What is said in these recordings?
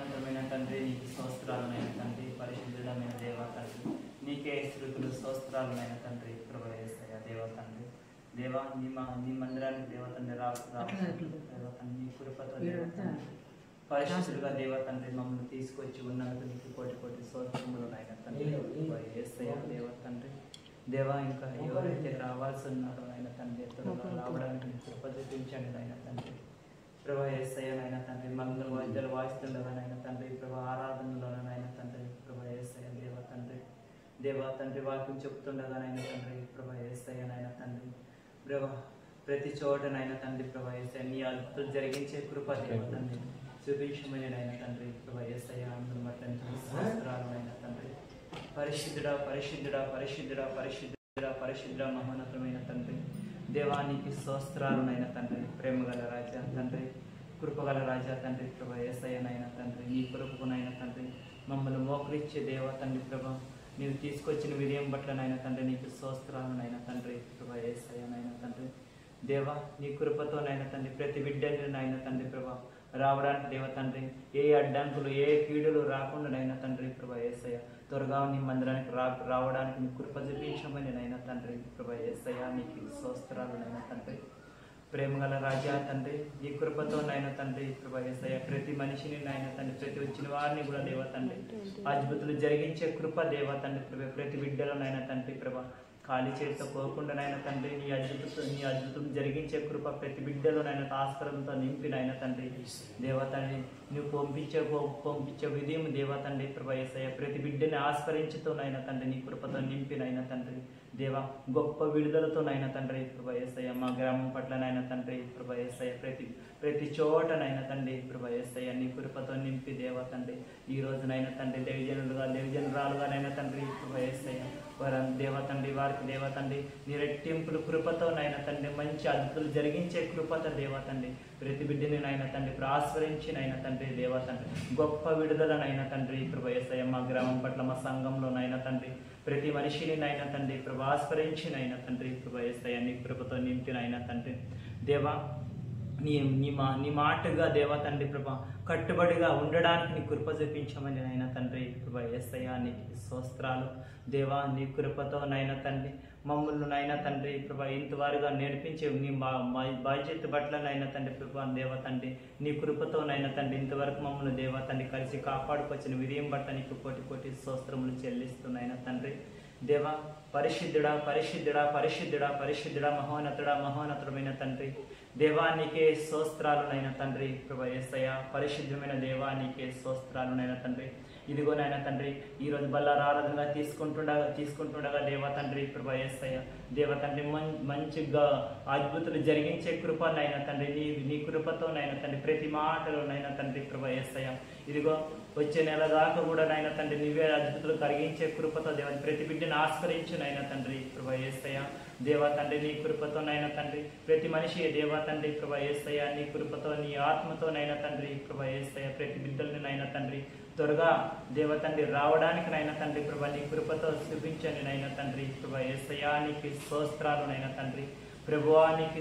మహోన్నతమైన తండ్రి నీకు స్తోత్రాలనైన తండ్రి, పరిశుద్ధుడమైన దేవ తండ్రి, నీకే స్తుతులు స్తోత్రాలనైన తండ్రి, ప్రభు యేసయ్య దేవ తండ్రి. దేవా నీ మందిరానికి దేవ తండ్రి దేవ తండ్రి నీ కృపతో దేవ తండ్రి పరిశుద్ధులుగా దేవ తండ్రి మమ్మల్ని తీసుకొచ్చి ఉన్నందుకు నీకు కోటి కోటి స్తోత్రములనైన తండ్రి, యేసయ్య దేవ తండ్రి. దేవా ఇంకా ఎవరైతే రావాల్సి ఉన్నారో ఆయన తండ్రి త్వరగా రావడానికి నీ కృప చూపించండి నాయన తండ్రి, ప్రభా యేసయ్యనైనా తండ్రి. మంగళ వాయిద్యాలు వాయిస్తుండగానైనా తండ్రి, ప్రభా ఆరాధనలోనైనా తండ్రి, ప్రభా యేసయ్య దేవ తండ్రి. దేవా తండ్రి వాక్యం చెప్తుండగానైనా తండ్రి, ప్రభా యేసయ్యనైనా తండ్రి, ప్రభా ప్రతి చోటనైనా తండ్రి, ప్రభా యేసయ్య నీ అద్భుతం జరిగించే కృప దేవ తండ్రి చూపించమని నాయన తండ్రి, ప్రభా యేసయ్య అందరి మట్లని శాస్త్రాలనైనా తండ్రి. పరిశుద్ధుడా పరిశుద్ధుడా పరిశుద్ధుడా పరిశుద్ధుడా పరిశుద్ధుడా మహోన్నతమైన తండ్రి, దేవానికి స్తోత్రాలనైనా తండ్రి, ప్రేమగల రాజా తండ్రి, కృపగల రాజా తండ్రి, ప్రభా యేసయ్యనైనా తండ్రి. నీ కృపకునైనా తండ్రి మమ్మల్ని మోకరిచ్చే దేవ తండ్రి, ప్రభా నీవు తీసుకొచ్చిన విజయం పట్లనైనా తండ్రి నీకు స్తోత్రాలనైనా తండ్రి, ప్రభా యేసయ్యనైనా తండ్రి. దేవా నీ కృపతోనైనా తండ్రి ప్రతి బిడ్డలనైనా తండ్రి, ప్రభా రావడానికి దేవ తండ్రి ఏ అడ్డంకులు ఏ కీడులు రాకుండానైనా తండ్రి, ప్రభా యేసయ్య త్వరగా నీ మందిరానికి రావడానికి నీ కృప చూపించమని నైనా తండ్రి, ప్రభా యేసయ్య నీకు స్తోత్రాలనైనా తండ్రి. ప్రేమగల రాజా తండ్రి ఈ కృపతోనైనా తండ్రి, ప్రభా యేసయ్య ప్రతి మనిషిని నాయన తండ్రి, ప్రతి వచ్చిన వారిని కూడా దేవ తండ్రి అద్భుతులు జరిగించే కృప దేవ తండ్రి, ప్రభా ప్రతి బిడ్డలోనైనా తండ్రి, ప్రభా ఖాళీ చేతితో పోకుండానైనా తండ్రి నీ అద్భుతం జరిగించే కృప ప్రతి బిడ్డలోనైనా ఆస్కారంతో నింపినైనా తండ్రి, దేవ తండ్రి నువ్వు పంపించే విధేయం దేవ తండ్రి, ప్రభా యేసయ్య ప్రతి బిడ్డని ఆస్కరించుతోనైనా తండ్రి నీ కృపతో నింపినైనా తండ్రి, దేవ గొప్ప విడుదలతోనైనా తండ్రి, ప్రభా యేసయ్య మా గ్రామం పట్లనైనా తండ్రి, ప్రభా యేసయ్య ప్రతి చోటనైనా తండ్రి, ప్రభా యేసయ్య నీ కృపతో నింపి దేవ తండ్రి ఈ రోజునైనా తండ్రి దేవజనురాలుగానైనా తండ్రి, ప్రభా యేసయ్య వారు దేవ తండ్రి వారికి దేవ తండ్రి నీ రెట్టింపులు కృపతోనైనా తండ్రి మంచి అద్భుతాలు జరిగించే కృపతో దేవ తండ్రి ప్రతి బిడ్డని నాయన తండ్రి ప్రాస్పరించినైనా తండ్రి, దేవ తండ్రి గొప్ప విడుదలనైనా తండ్రి, ప్రభా యేసయ్య మా గ్రామం పట్ల మా సంఘంలోనైనా తండ్రి ప్రతి మనిషిని నాయన తండ్రి ప్రభాస్పరించినైనా తండ్రి, ప్రభా యేసయ్య నీ కృపతో నింపినైనా తండ్రి. దేవా నీ మాటగా దేవ తండ్రి ప్రభా కట్టుబడిగా ఉండడానికి నీ కృప చూపించమని నైనా తండ్రి, ప్రభా యేసయ్య నీకు స్తోత్రాలు. దేవా నీ కృపతోనైనా తండ్రి మమ్మల్ని నైనా తండ్రి, ప్రభా ఇంతవారుగా నేర్పించే నీ బాధ్యత పట్లనైనా తండ్రి, ప్రభా దేవ తండ్రి నీ కృపతోనైనా తండ్రి ఇంతవరకు మమ్మల్ని దేవ తండ్రి కలిసి కాపాడుకొచ్చిన విజయం పట్ల నీకు కోటి కోటి స్తోత్రములు చెల్లిస్తున్నాయినా తండ్రి. దేవా పరిశుద్ధుడా పరిశుద్ధుడా పరిశుద్ధుడా పరిశుద్ధుడా మహోన్నతుడమైన తండ్రి, దేవానికే స్తోత్రాలునైనా తండ్రి, ప్రభా యేసయ్య పరిశుద్ధమైన దేవానికే స్తోత్రాలునైనా తండ్రి. ఇదిగోనైనా తండ్రి ఈరోజు బల్లారాధనగా తీసుకుంటుండగా దేవ తండ్రి, ప్రభా యేసయ్య దేవ తండ్రి మంచిగా అద్భుతాలు జరిగించే కృపనైనా తండ్రి నీ కృపతోనైనా తండ్రి ప్రతి మాటలోనైనా తండ్రి, ప్రభా యేసయ్య ఇదిగో వచ్చే నెల దాకా కూడా నైనా తండ్రి నీవే అద్భుతాలు కలిగించే కృపతో దేవ ప్రతి బిడ్డను ఆస్కరించునైనా తండ్రి, ప్రభా యేసయ్య దేవ తండ్రి నీ కృపతోనైనా తండ్రి ప్రతి మనిషి దేవ తండ్రి, ప్రభా యేసయ్య నీ కృపతో నీ ఆత్మతోనైనా తండ్రి, ప్రభా యేసయ్య ప్రతి బిడ్డలనైనా తండ్రి త్వరగా దేవ తండ్రి రావడానికి నైనా తండ్రి, ప్రభా నీ కృపతో చూపించండి నైనా తండ్రి, ప్రభా యేసయ్య నీకు స్తోత్రాలునైనా తండ్రి, ప్రభువానికి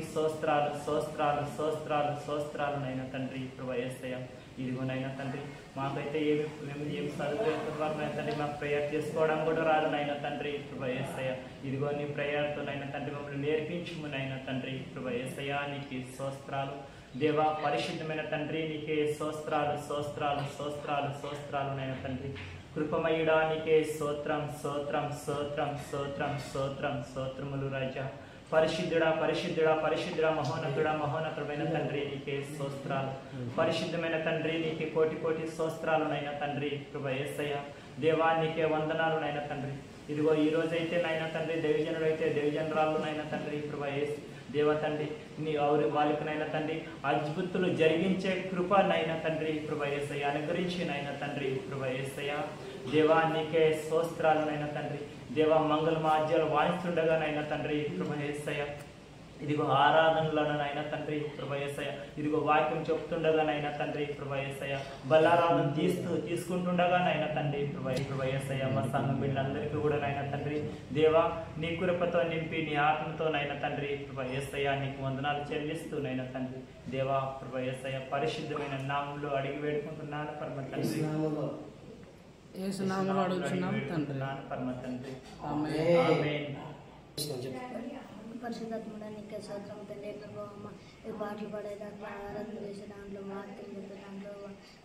స్తోత్రాలునైనా తండ్రి, ప్రభా యేసయ్య ఇదిగోనైనా తండ్రి మాకైతే ఏమి చదువుకున్న తండ్రి మాకు ప్రేయర్ చేసుకోవడం కూడా రాదునైనా తండ్రి, ప్రభా యేసయ్య ఇదిగో నీ ప్రేయర్తోనైనా తండ్రి మమ్మల్ని నేర్పించుమునైనా తండ్రి, ప్రభా యేసయ్య నీకు స్తోత్రాలు. దేవా పరిశుద్ధమైన తండ్రి నీకే స్తోత్రాలునైనా తండ్రి, కృపమయుడా నీకే స్తోత్రములు రాజా. పరిశుద్ధుడా మహోన్నతుడమైన తండ్రి నీకే స్తోత్రాలు. పరిశుద్ధమైన తండ్రి నీకే కోటి కోటి స్తోత్రాలునైనా తండ్రి, ప్రభా యేసయ్య దేవా నీకే వందనాలునైనా తండ్రి. ఇదిగో ఈ రోజైతే నైనా తండ్రి దేవజనుడైతే దేవజనరాలునైనా తండ్రి, ప్రభా దేవ తండ్రి నీ వాళ్ళకునైనా తండ్రి అద్భుతులు జరిగించే కృపనైనా తండ్రి, ప్రభా యేసయ్య అనుగ్రహించినైనా తండ్రి, ప్రభా యేసయ్య దేవా నీకే స్తోత్రాలునైనా తండ్రి. దేవా మంగళ మాధ్యాలు వాయిస్తుండగానైనా తండ్రి, ప్రభా యేసయ్య ఇదిగో ఆరాధనలనైనా తండ్రి ప్రభు యేసయ్య, ఇదిగో వాక్యం చెప్తుండగానైనా తండ్రి ప్రభు యేసయ్య, బలారాధన తీసుకుంటుండగానైనా తండ్రి ప్రభు యేసయ్య, మా సంఘం బిడ్డలందరికీ కూడా నైనా తండ్రి దేవా నీ కృపతో నింపి నీ ఆత్మతోనైనా తండ్రి ప్రభు యేసయ్య నీకు వందనాలు చెల్లిస్తూనైనా తండ్రి దేవా ప్రభు యేసయ్య పరిశుద్ధమైన నామంలో అడిగి వేడుకుంటున్నాను పరమ తండ్రి. యేసు నామములో అడుగుచున్నాం తండ్రి. పరమ తండ్రి. ఆమేన్. పరిశుద్ధాత్ముడా నీకే స్తోత్రం తండ్రి. ప్రభావమ్మ ఈ పాటలు పాడే దాంట్లో, ఆరాధన చేసే దాంట్లో, వాక్యం చెప్పే దాంట్లో,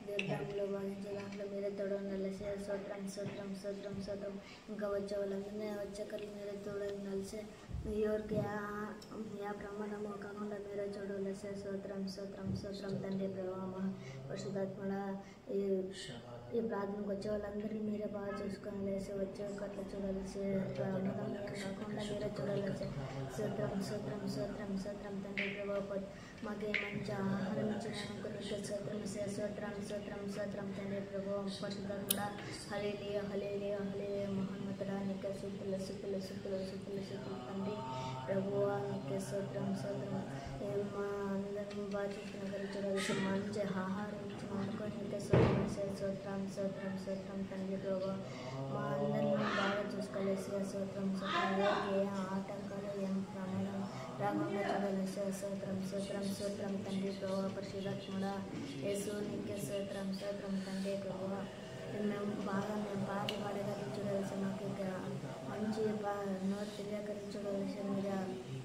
దీర్ఘంలో వాదించే దాంట్లో మీరే తోడు ఉండాలి. స్తోత్రం స్తోత్రం స్తోత్రం స్తోత్రం. ఇంకా వచ్చే వాళ్ళందరినీ వచ్చేకర్లు మీరే తోడు కలిసి ఎవరికి యా ప్రమాణము కాకుండా మీరే చూడాలి. స్తోత్రం స్తోత్రం స్తోత్రం తండ్రి. ప్రభావమ్మ పరిశుద్ధాత్ముడా ఈ ప్రార్థనకు వచ్చే వాళ్ళందరినీ మీరే బాగా చూసుకొని లేసి వచ్చే అట్లా చూడాల్సి కాకుండా మీరే చూడాల్సి. సూత్రం సూత్రం సూత్రం సూత్రం తండ్రి. ప్రభావ మాకే మంచి ఆహారం ఇచ్చినందుకు సూత్రం సూత్రం సూత్రం సూత్రం తండ్రి. ప్రభావం పరిశుద్ధముడా హల్లెలూయా హల్లెలూయా హల్లెలూయా. మహోన్నతుడా నీకే స్తుతులు స్తుతులు స్తుతులు స్తుతులు స్తుతులు తండ్రి. ప్రభువా నీకే స్తోత్రం స్తోత్రం. మా అందరం బాగా చూసుకున్న చూడాల్సి మంచి ఆహారం ఇచ్చినందుకు నీకే స్తోత్రం స్తోత్రం స్తోత్రం తండ్రి. ప్రభావ మా అందరినీ బాగా చూసుకోలేసి స్తోత్రం స్తోత్రం. ఏ ఆటంకాలు ఏం ప్రమాదం రాకుండా చూడాలేసి స్తోత్రం స్తోత్రం స్తోత్రం తండ్రి. ప్రభావ పరిశుద్ధాత్ముడా యేసు నీకే స్తోత్రం స్తోత్రం తండ్రి. ప్రభావ మేము పాటలు పాడేదాన్ని చూడాల్సి మాకు మంచి నోరు తెలియకరించి చూడాల్సి మీరు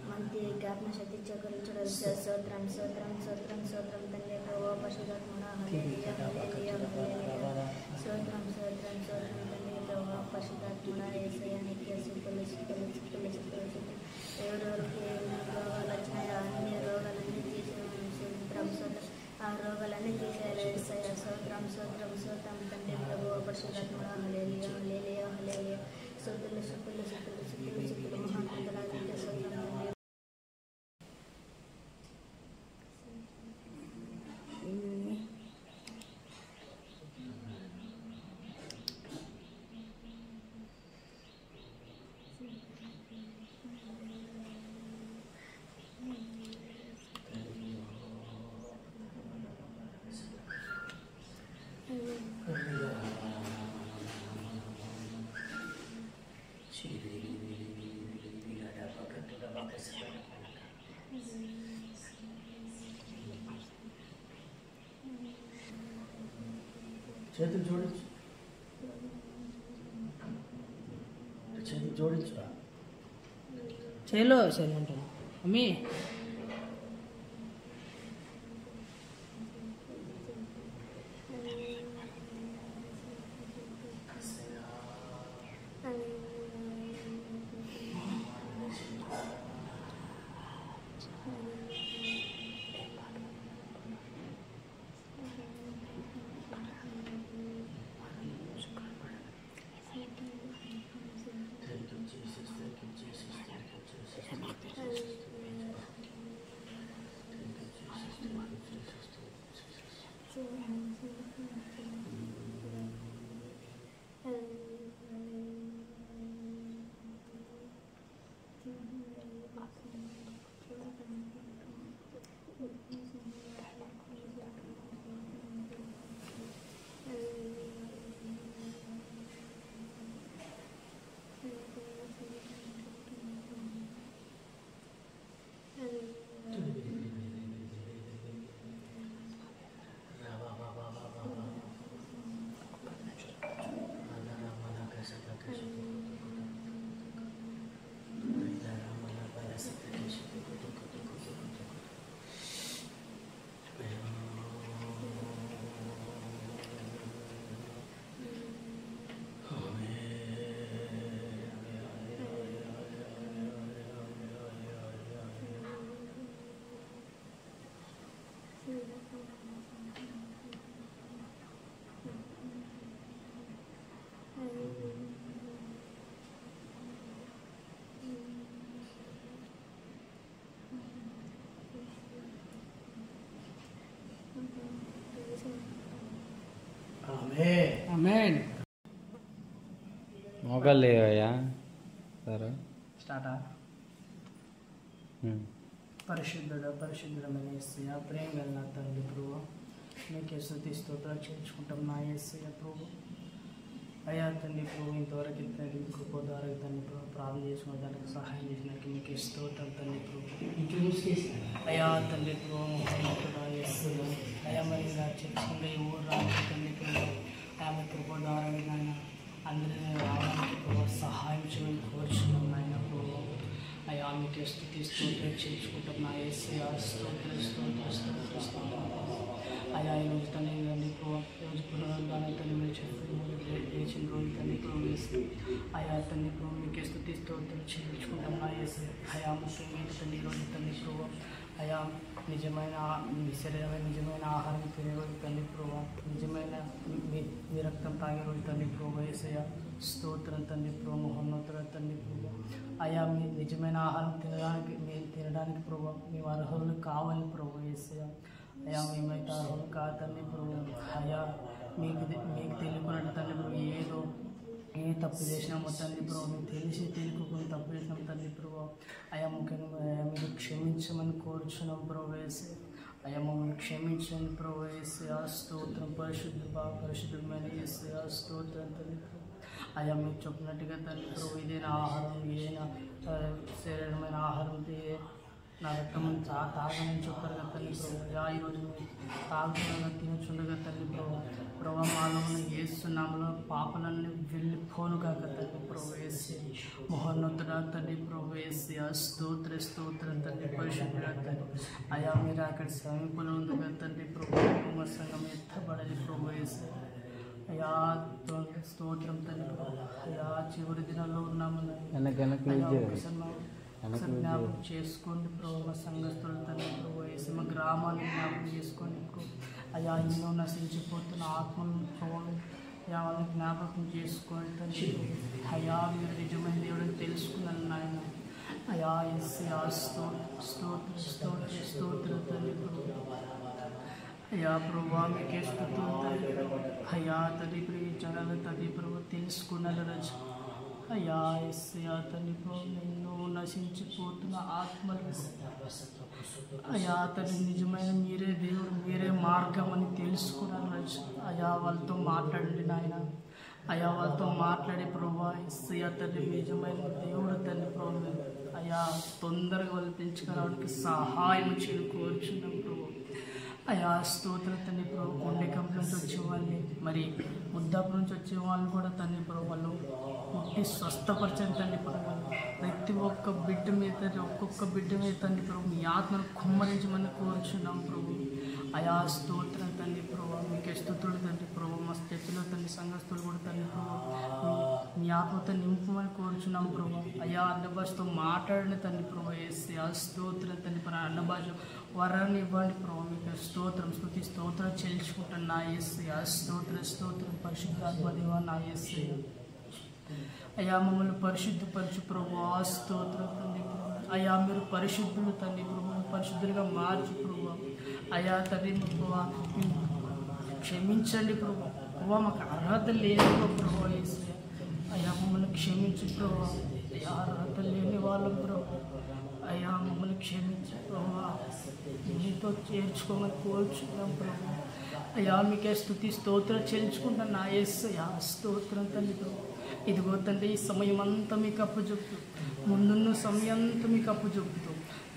మంచి జ్ఞాపన శక్తి చేకరించి చూడాల్సి. స్తోత్రం స్తోత్రం స్తోత్రం స్తోత్రం తండ్రి. ప్రభావ పరిశుద్ధాత్ముడా హల్లెలూయా హల్లెలూయా హల్లెలూయా. స్తోత్రం స్తోత్రం స్తోత్రం తండ్రి. ప్రభావ పరిశుద్ధాత్ముడా యేసయ్య నీకే స్తుతులు స్తుతులు స్తుతులు స్తుతులు స్తుతులు. ఎవరెవరికి ఎన్ని రోగాలు వచ్చినాయో అన్ని రోగాలన్నీ తీసేయాలి. స్తోత్రం స్తోత్రం. ఆ రోగాలన్నీ తీసేయాలి. యేసయ్య స్తోత్రం స్తోత్రం స్తోత్రం తండ్రి. ప్రభువ పరిశుద్ధాత్ముడా హల్లెలూయా హల్లెలూయా హల్లెలూయా. స్తుతులు స్తుతులు స్తుతులు స్తుతులు స్తుతులు. మహోన్నతుడా నీకే స్తోత్రం తండ్రి. చేతులు జోడించు, చేతులు జోడించురా. చేలో చేలో అంటాను అమ్మీ. ఆమేన్. మోకాలు లేవయ్యా సరే స్టార్టా. పరిశుద్ధమైన యేసయ్య, ప్రేమ గల తండ్రి ప్రభు, మీకే స్తుతి స్తోత్రాలు చేర్చుకుంటాం నా యేసయ్య ప్రభు. అయ్యా తండ్రి ప్రభు, ఇంతవరకు తండ్రి కృప ద్వారా తండ్రి ప్రభు ప్రార్థన చేసుకున్న దానికి సహాయం చేసినాక మీకే స్తోత్రం తండ్రి ప్రభు. అయ్యా తండ్రి ప్రభు, యేసయ్య, అయ్యా మరి ఇలా చర్చింగా ఈ ఊరు రానికి తండ్రి ప్రభు, ఆమె కృప ద్వారా నాయన అందరినీ రావడానికి ప్రభు సహాయం చేయని కోరుచున్నాం నాయన ప్రభు. అయ్యా మీకే స్తుతి స్తోత్రం చేర్చుకుంటాం నా యేసయ్య, స్తోత్రం స్తోత్రం స్తోత్రం స్తోత్రం. అయ్యా ఈరోజు తండ్రి రండి ప్రభు, ఈరోజు పునరుద్ధానం తండ్రి మీరు చెప్పిన లేచిన రోజు తండ్రి ప్రభు వేసి అయ్యా తండ్రి ప్రభు మీకే స్తుతి స్తోత్రం చేర్చుకుంటాం నా యేసయ్య. అయ్యా ముఖ్యంగా తండ్రి ఈరోజు తండ్రి ప్రభు, అయ్యా నిజమైన మీ శరీరమైన నిజమైన ఆహారం తినే రోజు తండ్రి ప్రభు, నిజమైన మీ రక్తం తాగే రోజు తండ్రి ప్రభు యేసయ్య, స్తోత్రం తండ్రి ప్రభు, మహోన్నతుల తండ్రి ప్రభు. అయ్యా మీ నిజమైన ఆహారం తినడానికి ప్రభు మేము అర్హులు కావాలి ప్రభు యేసయ్య. అయ్యా మేమైతే అర్హులు కాదు తండ్రి ప్రభు. అయ్యా మీకు తెలియకున్నట్టు తండ్రి ప్రభు ఏ తప్పు చేసినామో తండ్రి ప్రభు, మీకు తెలియకుండా తప్పు చేసినాం తండ్రి ప్రభు. అయ్యా ముఖ్యంగా మీరు క్షమించమని కోరుచున్నాం ప్రభు యేసయ్య. అయ్యా మమ్మల్ని క్షమించండి ప్రభు యేసయ్య, స్తోత్రం. పరిశుద్ధమైన యేసయ్య, స్తోత్రం తండ్రి ప్రభు. అయ్యా మీరు చెప్పినట్టుగా తండ్రి ప్రభు, ఇదైనా ఆహారం ఏదైనా శరీరమైన ఆహారం నా రక్తం తాగని చెప్పారు కదా తండ్రి ప్రభు. అయ్యా ఈరోజు మీరు తాగుతుండగా తినచుండగా తండ్రి ప్రభు మాలో ఏస్తున్నాములో పాపలన్నీ వెళ్ళిపోను కాక తండ్రి ప్రభు వేసి మహోన్నతుడా తండ్రి ప్రభు వేసి స్తోత్రం తండ్రి పరిశుద్ధుడా తండ్రి. అయ్యా మీరు అక్కడ సమీపంలో ఉంది కదా తండ్రి ప్రభు, సంఘం ఎత్తబడాలి ప్రభు వేసి. అయ్యా స్తోత్రం తండ్రి ప్రభు. అయ్యా చివరి దినాల్లో ఉన్నామని జ్ఞాపకం చేసుకోండి ప్రభు, సంఘస్థులు తండ్రి ప్రభు వేసి మా గ్రామాన్ని జ్ఞాపకం చేసుకోండి ప్రభు. అయ్యా ఎన్నో నశించిపోతున్న ఆత్మలను ప్రభు అయ్యా వాళ్ళని జ్ఞాపకం చేసుకోండి తండ్రి. అయ్యా మీరు నిజమైన దేవుడిని తెలుసుకున్నాను నాయన. అయ్యా యేసయ్యా, స్తోత్రం తండ్రి ప్రభు. అయ్యా ప్రభు మీకే స్తుతులు తండ్రి. అయ్యా తండ్రి ఈ జనాలు తండ్రి ప్రభు తెలుసుకున్నారు రజ. అయ్యా యేసయ్యా తండ్రి ప్రభు, ఎన్నో నశించిపోతున్న ఆత్మలు అయ్యా తండ్రి నిజమైన మీరే దేవుడు, మీరే మార్గం అని తెలుసుకున్నారు రజ. అయ్యా వాళ్ళతో మాట్లాడండి నాయన. అయ్యా వాళ్ళతో మాట్లాడే ప్రభు యేసయ్యా తండ్రి నిజమైన దేవుడు తండ్రి ప్రభు. అయ్యా తొందరగా వాళ్ళు పెంచుకోవడానికి సహాయం చేయని కోరుచున్నాం ప్రభు. అయ్యా స్తోత్రం తండ్రి ప్రభు. కొండెకంపు నుంచి వచ్చేవాళ్ళని మరి ముద్దాపు నుంచి వచ్చే వాళ్ళని కూడా తండ్రి ప్రభు వాళ్ళు ముట్టి స్వస్థపరచండి తండ్రి ప్రభు. ప్రతి ఒక్క బిడ్డ మీద ఒక్కొక్క బిడ్డ మీద తండ్రి ప్రభు మీ ఆత్మను కుమ్మరించమని కోరుచున్నాం ప్రభు. అయా స్తోత్రం తండ్రి ప్రభు, మీకే స్తుతులు తండ్రి ప్రభు. మా స్థితిలో తండ్రి సంఘస్థులు కూడా తండ్రి ప్రభు మీ ఆత్మతో నింపమని కోరుచున్నాం ప్రభు. అయ్యా అన్న భాషతో మాట్లాడిన తండ్రి ప్రభు వేసి స్తోత్రం తండ్రి ప్రభు. అన్న భాష వరాన్ని ఇవ్వండి ప్రభు. మీకు స్తోత్రం స్తోత్రం చెల్లించుకుంటాను నా యేసయ్యా. స్తోత్రం పరిశుద్ధాత్మ దేవా నా యేసయ్యా. అయ్యా మమ్మల్ని పరిశుద్ధపరచు ప్రభు. స్తోత్రం తండ్రి ప్రభు. అయ్యా మీరు పరిశుద్ధులు తండ్రి ప్రభు, పరిశుద్ధులుగా మార్చు ప్రభు. అయ్యా తండ్రి ప్రభు క్షమించండి ప్రభు. ప్రభు మాకు అర్హత లేదు ప్రభు యేసయ్యా. అయ్యా మమ్మల్ని క్షమించు ప్రభు. అయ్యా అర్హత లేని వాళ్ళం ప్రభు. అయ్యా మమ్మల్ని క్షమించు ప్రభు. మీతో చేర్చుకోమని కోరుచున్నాం ప్రభు. అయ్యా మీకే స్తుతి స్తోత్రం చెల్లించుకుంటాను నా యేసయ్యా. స్తోత్రం తండ్రి ప్రభు. ఇదిగో తండ్రి ఈ సమయం అంతా మీకు అప్పచెప్తూ, ముందున్న సమయం అంతా మీకు అప్పచెప్తూ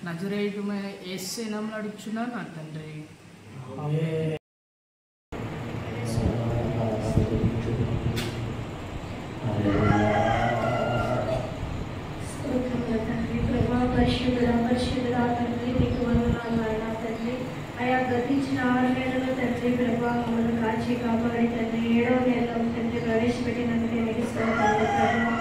నజరేయుడైన యేసయ్య నామములో అడుగుచున్నాను నా తండ్రి. పరిశుద్ధుడా తండ్రి నీకు వందనాలు నాయనా తండ్రి. అయా గతించిన 6 నెలలు తండ్రి ప్రభా మమ్మల్ని కాచి కాపాడి తండ్రి 7వ నెలలో తండ్రి ప్రవేశపెట్టినందుకే నీకు స్తోత్రాలు ప్రభా.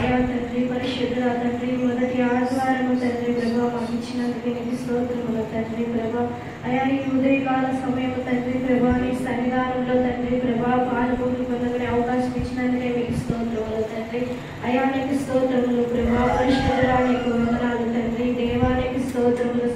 అయా తండ్రి పరిశుద్ధుడా తండ్రి మొదటి ఆదివారము తండ్రి ప్రభా మాకు ఇచ్చినందుకే నీకు స్తోత్రములు తండ్రి ప్రభా. అయా ఈ ఉదయకాల సమయం తండ్రి ప్రభా నీ సన్నిధానంలో తండ్రి ప్రభా పాల్గొని పొందగనే అవకాశం ఇచ్చినందుకే మీకు స్తోత్రములు తండ్రి. అయా నీకు స్తోత్రములు ప్రభా. పరిశుద్ధుడా నీకు వందనాలు తండ్రి. దేవానికి స్తోత్రములు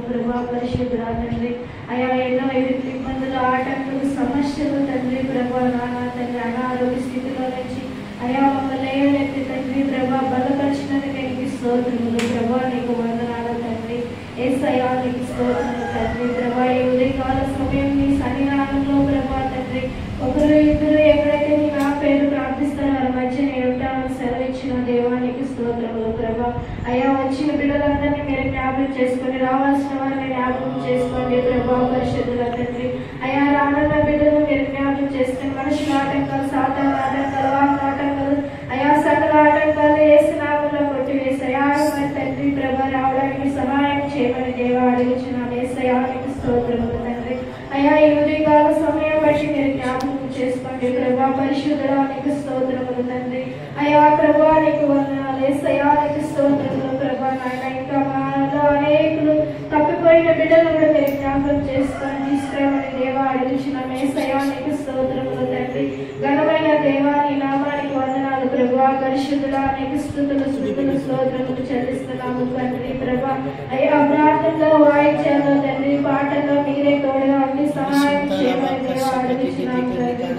ప్రభా. పరిశుద్ధుడా తండ్రి. అయా ఎన్నో ఇబ్బందులు, ఆటంకులు, సమస్యలు తండ్రి ప్రభా నానా తండ్రి అనారోగ్య స్థితిలో నుంచి అయా మమ్మల్ని లేవనెత్తి తండ్రి ప్రభా బలపరిచినందుకే నీకు స్తోత్రములు ప్రభా. నీకు వందనాలు తండ్రి. యేసయ్యా నీకు స్తోత్రములు తండ్రి. ప్రభా ఈ ఉదయకాల సమయం నీ సన్నిధానంలో ప్రభా తండ్రి ఒకరు ఇద్దరు ఎక్కడైతే నీ నా పేరు ప్రార్థిస్తారో వారి మధ్య నేను ఉంటానని సెలవిచ్చిన దేవా నీకు స్తోత్రములు ప్రభా. అయ్యా వచ్చిన బిడ్డలందరినీ మీరు జ్ఞాపకం చేసుకొని రావాల్సిన వారిని జ్ఞాపకం చేసుకోండి ప్రభా పరిశుద్ధుల తండ్రి. అయ్యా రానున్న బిడ్డలు మీరు జ్ఞాపకం చేసుకుని మనుషుల ఆటంకాలు సాతాన ఆటంకాలు వాహన ఆటంకాలు అయా సకల ఆటంకాలు యేసు నామములో కొట్టివేసయ్యా మరి తండ్రి ప్రభా రావడానికి సహాయం చేయమని దేవా అడుగుచున్నాను యేసయ్యా నీకు స్తోత్రములు తండ్రి. అయ్యా ఈ ఉదయకాల సమయం బట్టి మీరు జ్ఞాపకం చేసుకోండి ప్రభా పరిశుద్ధుడా నీకు స్తోత్రములు తండ్రి. అయ్యా ప్రభా నీకు వందనాలు యేసయ్యా నీకు స్తోత్రములు ప్రభా. నాయన ఇంకా మాలో అనేకులు తప్పిపోయిన బిడ్డలు కూడా మీరు జ్ఞాపకం చేసుకొని తీసుకురామని దేవా అడుగుచున్నాం యేసయ్యా నీకు స్తోత్రములు తండ్రి. ఘనమైన దేవా నీ నామానికి వందనాలు ప్రభా పరిశుద్ధుడా నీకు స్తుతులు స్తోత్రములు చెల్లిస్తున్నాము తండ్రి ప్రభా. అయ్యా ప్రార్థనలో వాయిద్యాల్లో తండ్రి పాటల్లో మీరే తోడుగా ఉండి సహాయం చేయమని దేవా అడుగుచున్నాము తండ్రి.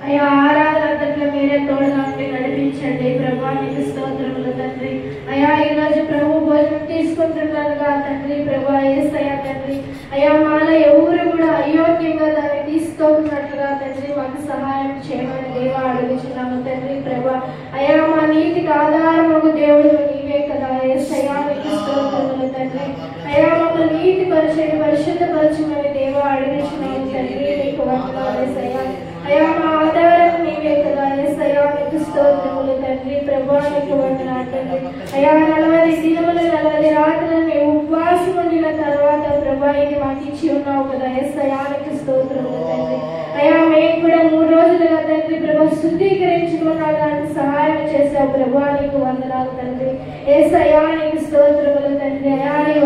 అయ్యా ఆరాధనలో మీరే తోడుగా ఉండి నడిపించండి ప్రభా నీకు స్తోత్రములు తండ్రి. అయ్యా ఈరోజు ప్రభు భోజనం తీసుకుంటున్నారుగా తండ్రి ప్రభా యేసయ్యా తండ్రి. అయ్యా మాలో ఎవరు కూడా అయోగ్యంగా దాన్ని తీసుకోకున్నట్లుగా తండ్రి మాకు సహాయం చేయమని దేవా అడుగుచున్నాము తండ్రి ప్రభా. అయ్యా మా నీతికి ఆధారము దేవుడు నీవే కదా యేసయ్యా నీకు స్తోత్రములు తండ్రి. అయ్యా మమ్మల్ని నీతి పరిచయం పరిశుద్ధపరచమని దేవా అడుగుచున్నాము తండ్రి నీకు వందనాలు యేసయ్యా. అయ్యా మా ఆధారం నీవే కదా యేసయ్యా నీకు స్తోత్రములు తండ్రి ప్రభా నీకు వందనాలు తండ్రి. అయ్యా 40 దినములు 40 రాత్రులు మేము ఉపవాసం ఉండిన తర్వాత ప్రభా ఇది మాకు ఇచ్చి ఉన్నావు కదా యేసయ్యా నీకు స్తోత్రములు తండ్రి. అయ్యా మేము కూడా 3 రోజులుగా తండ్రి ప్రభా శుద్ధీకరించుకున్నాడానికి సహాయం చేసావు ప్రభా నీకు వందనాలు తండ్రి యేసయ్యా నీకు స్తోత్రములు తండ్రి. అయ్యా నీ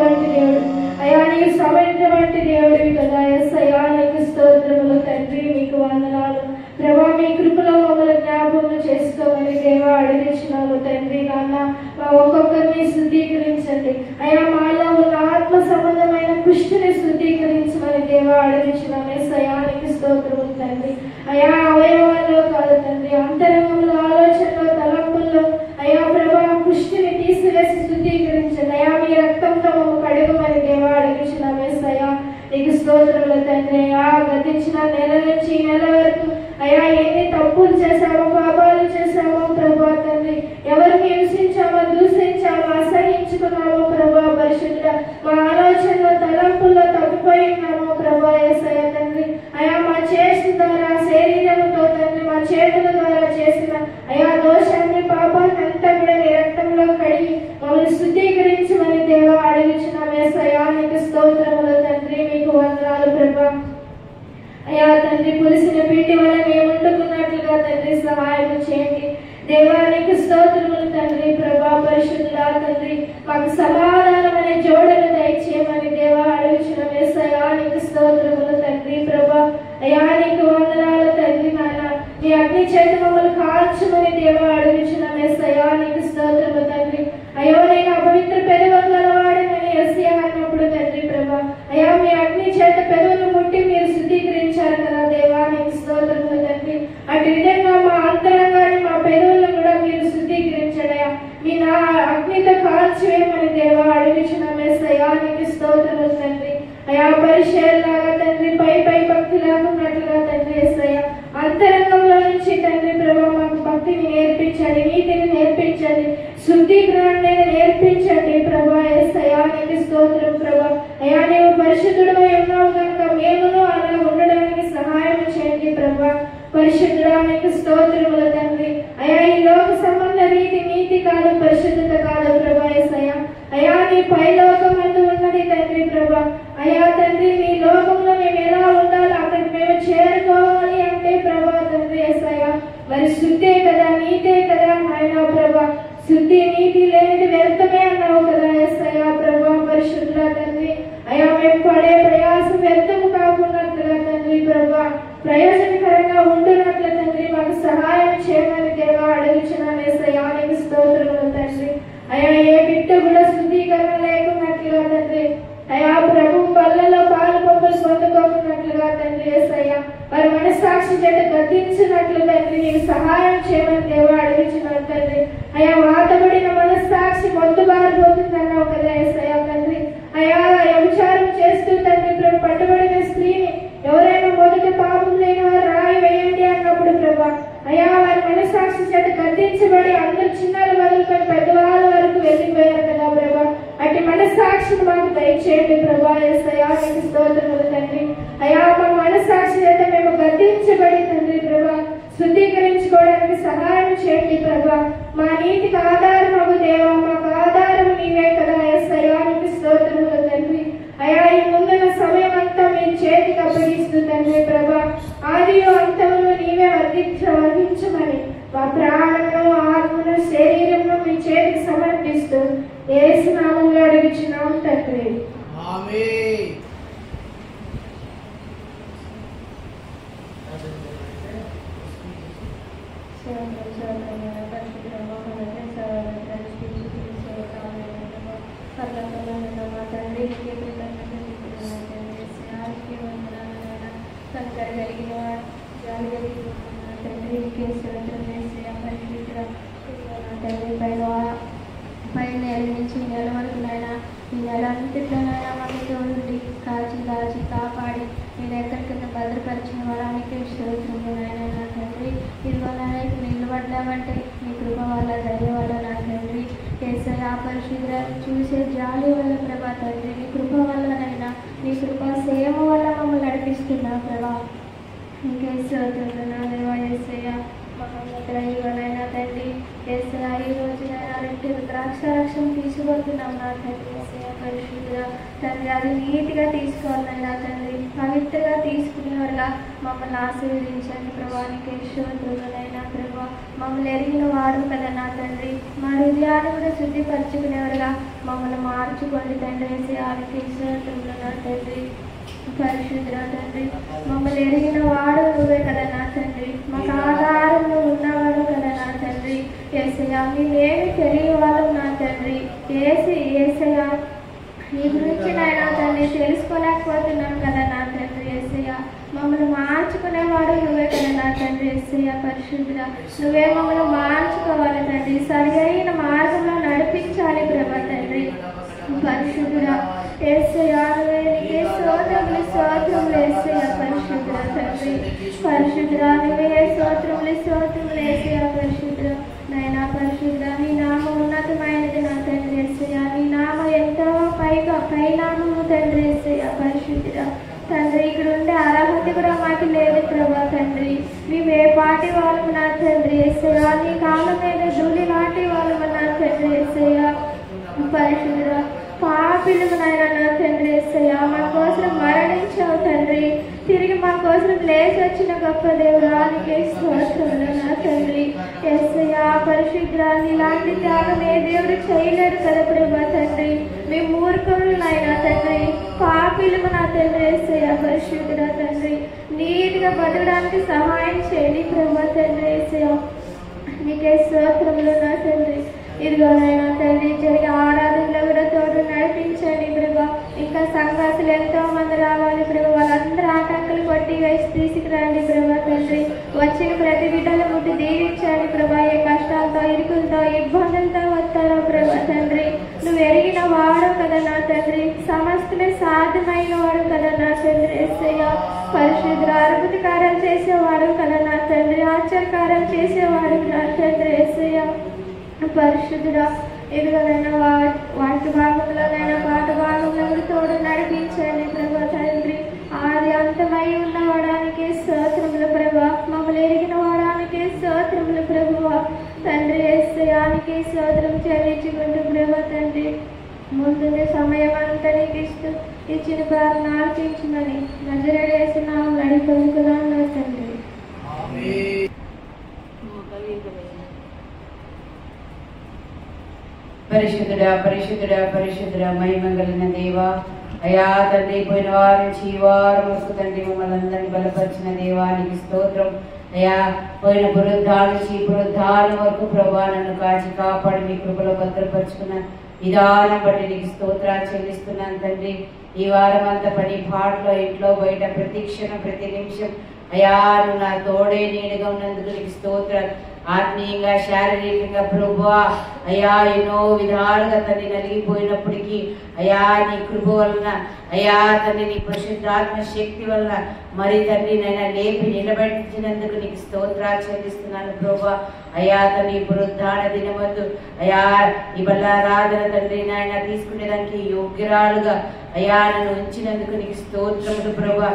వంటి దేవుడు అయ్యా నీకు సమైక్య వంటి దేవుడివి కదా యేసయ్యా నీకు స్తోత్రములు తండ్రి నీకు వందనాలు ప్రభా. మీ కృపలో మమ్మల్ని జ్ఞాపకం చేసుకోమని దేవా అడుగుచున్నాము తండ్రి. నాన్న మా ఒక్కొక్కరిని శుద్ధీకరించండి అయ్యా మాలో ఉన్న ఆత్మ సంబంధమైన కుష్టిని శుద్ధీకరించమని దేవా అడుగుచున్నాము యేసయ్యా నీకు స్తోత్రములు తండ్రి. అయ్యా అవయవాల్లో కాదు తండ్రి అంతరంగంలో ఆలోచనలో తలంపుల్లో అయ్యా ప్రభా కుష్టిని తీసివేసి శుద్ధీకరించండి అయ్యా మీ రక్తంతో మమ్మ కడుగుమని దేవా అడుగుచున్నాము యేసయ్యా నీకు స్తోత్రములు తండ్రి. అయ్యా గతించిన నెల నుంచి ఈ నెల వరకు అయ్యా ఎన్ని తప్పులు చేశామో పాపాలు చేశామో ప్రభా తండ్రి ఎవరికి హింసించామో దూషించామో అసహించుకున్నామో ప్రభా పరిశుద్ధ మా ఆలోచనలో తలంపుల్లో తప్పిపోయినామో ప్రభా యేసయ్య తండ్రి. అయ్యా మా చేసిన ద్వారా శరీరంతో తండ్రి మా చేతుల ద్వారా చేసిన అయ్యా దోషాన్ని పాపాన్ని అంతా కూడా నీ రక్తంలో కడిగి మమ్మల్ని శుద్ధీకరించమని దేవా అడుగుచున్నాము యేసయ్యా నీకు స్తోత్రములు తండ్రి మీకు వందనాలు ప్రభా. అయ్యా తండ్రి పులిసిన పిండి వల్ల మేము వండుకున్నట్లుగా తండ్రి సహాయం చేయండి దేవా నీకు స్తోత్రములు తండ్రి ప్రభా పరిశుద్ధుడా తండ్రి. మాకు సమాధానం అనే జోడను దయచేయమని దేవా అడుగుచున్నాము యేసయ్యా నీకు స్తోత్రములు తండ్రి ప్రభా. అయ్యా నీకు వందనాలు తండ్రి నాన్న నీ అగ్ని చేత మమ్మల్ని కాల్చమని దేవా అడుగుచున్నాము యేసయ్యా నీకు స్తోత్రములు తండ్రి. అయ్యో నేను అపవిత్ర పెదవులు గలవాడనని యేసయ్య అన్నప్పుడు తండ్రి ప్రభా అయ్యా మీ అగ్ని చేత పెదవులు ముట్టి మీరు శుద్ధీకరించారు కదా దేవా నీకు స్తోత్రములు తండ్రి. అటు విధంగా మా అంతరంగాన్ని మా పెదవులను కూడా మీరు శుద్ధీకరించండి అయ్యా మీ నా అగ్నితో కాల్చివేయమని దేవా అడుగుచున్నాము యేసయ్యా నీకు స్తోత్రములు తండ్రి. అయ్యా పరిచయలాగా తండ్రి పై భక్తి లేకున్నట్లుగా తండ్రి యేసయ్య అంతరంగంలో నుంచి తండ్రి ప్రభా మాకు భక్తిని నేర్పించండి నీతిని నేర్పించండి శుద్ధీకరణని నేర్పించండి ప్రభా యేసయ్యా నీకు స్తోత్రం ప్రభా. అయ్యా నీవు పరిశుద్ధుడై ఉన్నావు కనుక మేమును అలా ఉండడానికి సహాయం చేయండి ప్రభా పరిశుద్ధుడా నీకు స్తోత్రములు తండ్రి. అయ్యా ఈ లోక సంబంధ రీతి నీతి కాదు పరిశుద్ధత కాదు ప్రభా యేసయ్య. అయ్యా నీ పైలోకం అందు ఉన్నది తండ్రి ప్రభా. అయ్యా తండ్రి నీ లోకంలో మేము ఎలా ఉండాలి అక్కడికి మేము చేరుకోవాలి అంటే ప్రభా తండ్రి యేసయ్య మరి శుద్ధే కదా నీతే కదా నాయన ప్రభా. శుద్ధి నీతి లేనిది వ్యర్థమే అన్నావు కదా యేసయ్య ప్రభా పరిశుద్ధుడా తండ్రి. అయ్యా మేము పడే ప్రయాసం వ్యర్థము కాకున్నట్లుగా తండ్రి ప్రభా ప్రయోజనకరంగా ఉండునట్లు తండ్రి మాకు సహాయం చేయమని దేవా అడుగుచున్నాము యేసయ్యా నీకు స్తోత్రములు తండ్రి. అయ్యా ఏ బిడ్డ కూడా శుద్ధీకరణ లేకున్నట్లుగా తండ్రి అయ్యా ప్రభు పళ్ళలో పాలు పంపులు పొందుకోకున్నట్లుగా తండ్రి యేసయ్య వారి మనస్సాక్షి చేత గద్దించినట్లు తండ్రి నీకు సహాయం చేయమని దేవా అడుగుచున్నాను తండ్రి. అయ్యా వాతబడిన మనస్సాక్షి మొద్దు బారిపోతుందన్నావు కదా యేసయ్య తండ్రి. మనస్సాక్షిని మాకు దయచేయండి ప్రభా. యేసయ్యా నీకు స్తోత్రములు తండ్రి. అయ్యా మా మనస్సాక్షి చేత మేము గద్దించబడి తండ్రి ప్రభా శుద్ధీకరించుకోవడానికి సహాయం చేయండి ప్రభా. మా నీతికి ఆధారం మాకు దేవా, మాకు ఆధారం నీవే కదా యేసయ్యా నీకు స్తోత్రములు తండ్రి. అయ్యా ఈ ముందున్న సమయం అంతా మీ చేతికి అప్పగిస్తూ తండ్రి ప్రభా ఆదియు అంతమును నీవే వధించమని మా ప్రాణమును ఆత్మను శరీరమును మీ చేతికి సమర్పిస్తూ యేసు నామములో అడుగుచున్నాం తండ్రి. ఆమేన్. పై నెల నుంచి నెల వరకు నాయన ఈ నెల అంతట్లో నాయన మాకు తోడుండి కాచి దాచి కాపాడి నేను ఎక్కడికైనా భద్రపరిచిన వరానికి స్తోత్రము నాయన నా తండ్రి. ఇదిగో నాయన నిలబడ్డామంటే మీ కృప వల్ల దయ వల్ల నా తండ్రి. యేసయ్యా పరిశుద్ధులను చూసే జాలి వల్ల ప్రభా తండ్రి నీ కృప వల్లనైనా నీ కృప సేవ వల్ల మమ్మల్ని నడిపిస్తున్నా ప్రభా. నీకే స్తోత్రములు నా దేవా యేసయ్యా. మహోన్నతుడైన తండ్రి యేసయ్యా ఈ రోజునైనా రెండు ద్రాక్షారక్షం తీసుకొస్తున్నాం నా తండ్రి యేసయ్యా పరిశుద్ధుడా తండ్రి. అది నీతిగా తీసుకోవాలన్నా తండ్రి పవిత్రగా తీసుకునేవారుగా మమ్మల్ని ఆశీర్వదించండి ప్రభా. నీకే స్తోత్రములైనా ప్రభా. మమ్మల్ని ఎరిగిన వాడు కదా నా తండ్రి. మా హృదయాన్ని కూడా శుద్ధిపరచుకునేవారుగా మమ్మల్ని మార్చుకోండి తండ్రి యేసయ్యా. నీకే స్తోత్రములు నా తండ్రి పరిశుద్ధ తండ్రి. మమ్మల్ని ఎరిగిన వాడు నువ్వే కదా నా తండ్రి. మాకు ఆధారంలో ఉన్నవాడు కదా నా తండ్రి యేసయ్యా. మేమేమి తెలియవాళ్ళం నా తండ్రి యేసయ్యా. నీ గురించి నాయన తండ్రి తెలుసుకోలేకపోతున్నాం కదా నా తండ్రి యేసయ్యా. మమ్మల్ని మార్చుకునేవాడు నువ్వే కదా నా తండ్రి యేసయ్యా పరిశుద్ధ. నువ్వే మమ్మల్ని మార్చుకోవాలి తండ్రి. సరి అయిన మార్గంలో నడిపించాలి ప్రభా తండ్రి పరిశుద్ధుడా యేసయ్యా. నీకే స్తోత్రములు స్తోత్రములు యేసయ్యా పరిశుద్ధుడా తండ్రి పరిశుద్ధుడా. నువ్వే స్తోత్రములు స్తోత్రములు యేసయ్యా పరిశుద్ధుడా. నాయనా పరిశుద్ధుడా నీ నామం ఉన్నతమైనది నా తండ్రి యేసయ్యా. నీ నామం ఎంతో పైనామము తండ్రి యేసయ్యా పరిశుద్ధుడా తండ్రి. ఇక్కడ ఉండే అర్హత కూడా మాకు లేదు ప్రభా తండ్రి. మేము ఏ పాటి వాళ్ళము నా తండ్రి యేసయ్యా. నీ కాళ్ళ మీద ధూళి లాంటి వాళ్ళము నా తండ్రి యేసయ్యా పరిశుద్ధుడా. పాపిలము నాయన నా తండ్రి యేసయ్యా. మా కోసం మరణించావు తండ్రి. తిరిగి మా కోసం లేచి వచ్చిన గొప్ప దేవుడా నీకే స్తోత్రములు నా తండ్రి యేసయ్యా పరిశుద్ధుడా. ఇలాంటి త్యాగం ఏ దేవుడు చేయలేడు కదా ప్రభా తండ్రి. మేము మూర్ఖులు నాయన తండ్రి పాపిలము నా తండ్రి యేసయ్యా పరిశుద్ధుడా తండ్రి. నీతిగా బతకడానికి సహాయం చేయండి ప్రభా తండ్రి యేసయ్యా. నీకే స్తోత్రములు నా తండ్రి. ఇదిగో నాయన తండ్రి జరిగే ఆరాధనలో కూడా తోడు నడిపించండి ప్రభా. ఇంకా సంఘాసులు ఎంతో మంది రావాలి ప్రభా. వాళ్ళందరూ ఆటంకులు కొట్టి వేసి తీసుకురండి ప్రభా తండ్రి. వచ్చిన ప్రతి బిడ్డల ముట్టి దీవించండి ప్రభా. ఏ కష్టాలతో ఇరుకులతో ఇబ్బందులతో వస్తారో ప్రభా తండ్రి నువ్వు ఎరిగిన వాడు కదా నా తండ్రి. సమస్తమే సాధ్యమైన వాడు కదా నా తండ్రి యేసయ్యా పరిశుద్ధ. అద్భుత కార్యాలు చేసేవాడు కదా నా తండ్రి. ఆశ్చర్యకార్యాలు చేసేవాడు నా తండ్రి యేసయ్యా పరిశుద్ధుడా. ఎదుగునైనా వాటి భాగంలోనైనా పాట భాగంలో కూడా తోడు నడిపించండి ప్రభా తండ్రి. ఆది అంతమై ఉన్న వాడానికి స్తోత్రములు ప్రభా. మమ్మల్ని ఎరిగిన వాడానికి స్తోత్రములు ప్రభువా తండ్రి యేసయ్యానికి స్తోత్రం చెల్లించుకుంటూ ప్రభా తండ్రి. ముందుండే సమయం అంతా నీకు ఇచ్చిన ప్రార్థన ఆలకించమని నజరేయుడు యేసు నామములో అడిగి పొందుకున్నాను నా తండ్రి. పరిశుద్ధుడా పరిశుద్ధుడా పరిశుద్ధుడా మహిమంగళిన దేవా అయా తండ్రి. పోయిన వారం నుంచి ఈ వారం వరకు తండ్రి మమ్మల్ని అందరినీ బలపరిచిన దేవానికి స్తోత్రం అయా. పోయిన పునరుద్ధానం నుంచి పునరుద్ధానం వరకు ప్రభా నన్ను కాచి కాపాడి మీ కృపలో భద్రపరుచుకున్న విధానం బట్టి నీకు స్తోత్రాలు చెల్లిస్తున్నాను తండ్రి. ఈ వారం అంతా పని పాటలో ఇంట్లో బయట ప్రతి క్షణం ప్రతి నిమిషం అయా నువ్వు నా తోడే నీడుగా ఉన్నందుకు నీకు స్తోత్రాలు. ఆత్మీయంగా శారీరకంగా ప్రభువా అయ్యా ఎన్నో విధాలుగా తండ్రి నలిగిపోయినప్పటికీ అయ్యా నీ కృప వలన అయ్యా తండ్రి నీ పరిశుద్ధాత్మ శక్తి వలన మరి తండ్రి నైనా లేపి నిలబెట్టినందుకు నీకు స్తోత్రాలు చెల్లిస్తున్నాను ప్రభువా. అయ్యా తండ్రి పునరుద్ధాన దినమందు అయ్యా ఈ బల్లారాధన తండ్రి నాయన తీసుకునేదానికి యోగ్యురాలుగా అయ్యా నన్ను ఉంచినందుకు నీకు స్తోత్రములు ప్రభువా.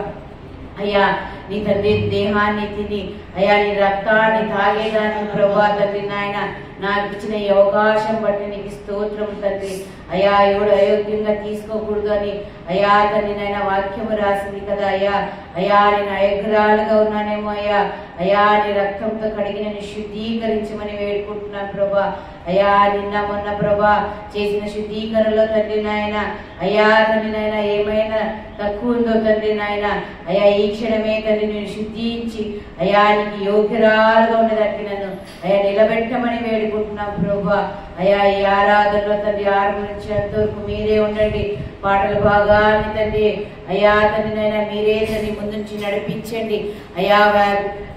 అయ్యా నీ తండ్రి దేహాన్ని తిని అయ్యా నీ రక్తాన్ని తాగేదాన్ని ప్రభువా తండ్రి నాయన నాకు ఇచ్చిన ఈ అవకాశం బట్టి నీకు స్తోత్రం తండ్రి. అయ్యా ఎవడు అయోగ్యంగా తీసుకోకూడదు అని అయ్యా తండ్రి నాయన వాక్యము రాసింది కదా అయ్యా. అయ్యా నేను అయోగ్యురాలుగా ఉన్నానేమో అయ్యా. అయ్యా నీ రక్తంతో కడిగి నేను శుద్ధీకరించమని వేడుకుంటున్నాను ప్రభా. అయ్యా నిన్న మొన్న ప్రభా చేసిన శుద్ధీకరణలో తండ్రి నాయన అయ్యా తండ్రి నాయన ఏమైనా తక్కువ ఉందో తండ్రి నాయన అయ్యా ఈ క్షణమే తండ్రి నేను శుద్ధించి అయ్యా నీకు యోగ్యురాలుగా ఉండేదానికి నన్ను అయ్యా నిలబెట్టమని వేడుకుంటున్నాం ప్రభా. అయ్యా ఈ ఆరాధనలో తండ్రి 6 నుంచి అంతవరకు మీరే ఉండండి. పాటల భాగాన్ని తండ్రి అయ్యా తండ్రి నాయన మీరే తండ్రి ముందు నుంచి నడిపించండి అయ్యా.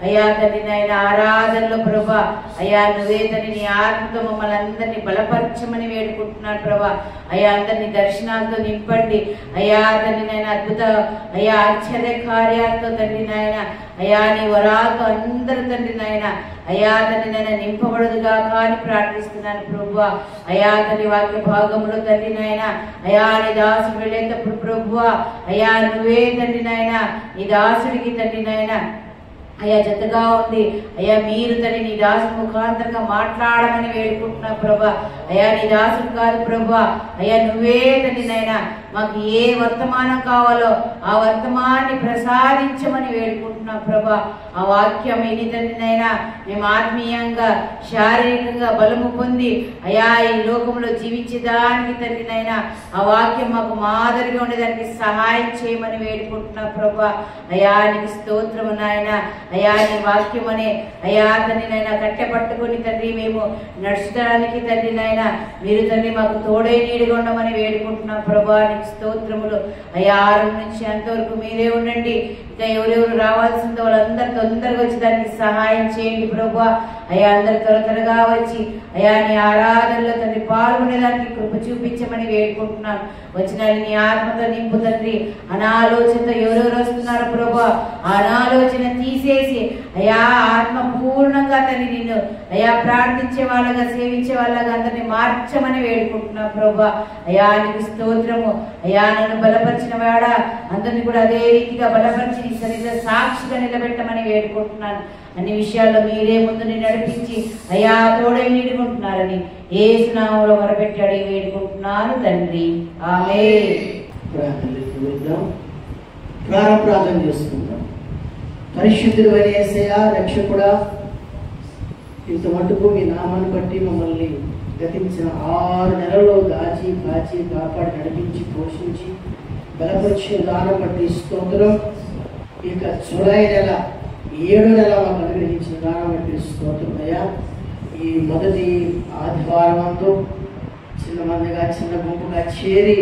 అయ్యా తండ్రి నాయన ఆరాధనలో ప్రభా అయ్యా నువ్వే తండ్రి నీ ఆత్మతో మమ్మల్ని అందరినీ బలపరచమని వేడుకుంటున్నాను ప్రభా. అయ్యా అందరినీ దర్శనాలతో నింపండి అయ్యా తండ్రి నాయన అద్భుత అయ్యా ఆశ్చర్య కార్యాలతో తండ్రి నాయన అయ్యా నీ వరాలతో అందరూ తండ్రి నాయన అయ్యా తండ్రి నాయన నింపబడదుగా కానీ ప్రార్థిస్తున్నాను ప్రభువా. అయ్యా తండ్రి వాక్య భాగంలో తండ్రి నాయన అయ్యా నీ దాసుడు వెళ్ళేటప్పుడు ప్రభువా అయ్యా నువ్వే తండ్రి నాయన నీ దాసుడికి తండ్రి నాయన అయ్యా జతగా ఉంది అయ్యా మీరు తండ్రి నీ దాసుడు ముఖాంతరంగా మాట్లాడమని వేడుకుంటున్నా ప్రభా. అయ్యా నీ దాసుడు కాదు ప్రభా అయ్యా నువ్వే తండ్రి నాయన మాకు ఏ వర్తమానం కావాలో ఆ వర్తమానాన్ని ప్రసాదించమని వేడుకుంటున్నా ప్రభా. ఆ వాక్యం ఏది తండ్రి నాయన మేము ఆత్మీయంగా శారీరకంగా బలము పొంది అయ్యా ఈ లోకంలో జీవించేదానికి తండ్రి నాయన ఆ వాక్యం మాకు మాదిరిగా ఉండేదానికి సహాయం చేయమని వేడుకుంటున్నా ప్రభా. అయ్యా నీకు స్తోత్రము నాయన. అయ్యా నీ వాక్యం అనే అయ్యా తండ్రి నాయన కట్టె పట్టుకొని తండ్రి మేము నడుచడానికి తండ్రి నాయన మీరు తండ్రి మాకు తోడే నీడిగా ఉండమని వేడుకుంటున్నాం ప్రభా. నీకు స్తోత్రములు. అయ్యా 6 నుంచి అంతవరకు మీరే ఉండండి. ఇంకా ఎవరెవరు రావాల్సిందో వాళ్ళందరూ తొందరగా వచ్చి దానికి సహాయం చేయండి ప్రభా. అయ్యా అందరు త్వరగా వచ్చి అయ్యా నీ ఆరాధనలో తండ్రి పాల్గొనేదానికి కృప చూపించమని వేడుకుంటున్నాను. వచ్చిన నీ ఆత్మతో నింపు తండ్రి. అనాలోచనతో ఎవరెవరు వస్తున్నారు ప్రభా అనాలోచన తీసేసి అయ్యా ఆత్మ పూర్ణంగా తండ్రి నిన్ను అయ్యా ప్రార్థించే వాళ్ళగా సేవించే వాళ్ళగా అందరినీ మార్చమని వేడుకుంటున్నా ప్రభా. అయ్యా నీకు స్తోత్రము. అయ్యా నన్ను బలపరిచిన వాడా అందరినీ కూడా అదే రీతిగా బలపరిచి సరిగ్గా సాక్షిగా నిలబెట్టమని వేడుకుంటున్నాను. అన్ని విషయాల్లో మీరే ముందు నడిపించి అయ్యా తోడే నీడుకుంటున్నారని యేసు నామములో మొరపెట్టి అడిగి వేడుకుంటున్నాను తండ్రి. ఆమేన్. ప్రార్థన చేసుకుందాం. పరిశుద్ధుడు అయిన యేసయ్యా రక్షకుడా ఇంత మటుకు మీ నామాన్ని బట్టి మమ్మల్ని గతించిన 6 నెలల్లో కాచి కాపాడి నడిపించి పోషించి బలపరిచిన దానం బట్టి స్తోత్రం. ఇక జూలై నెల 7 నెల మాకు అనుగ్రహించిన దానం బట్టి స్తోత్రం అయ్యా. ఈ మొదటి ఆదివారం అందు చిన్న మందిగా చిన్న గుంపుగా చేరి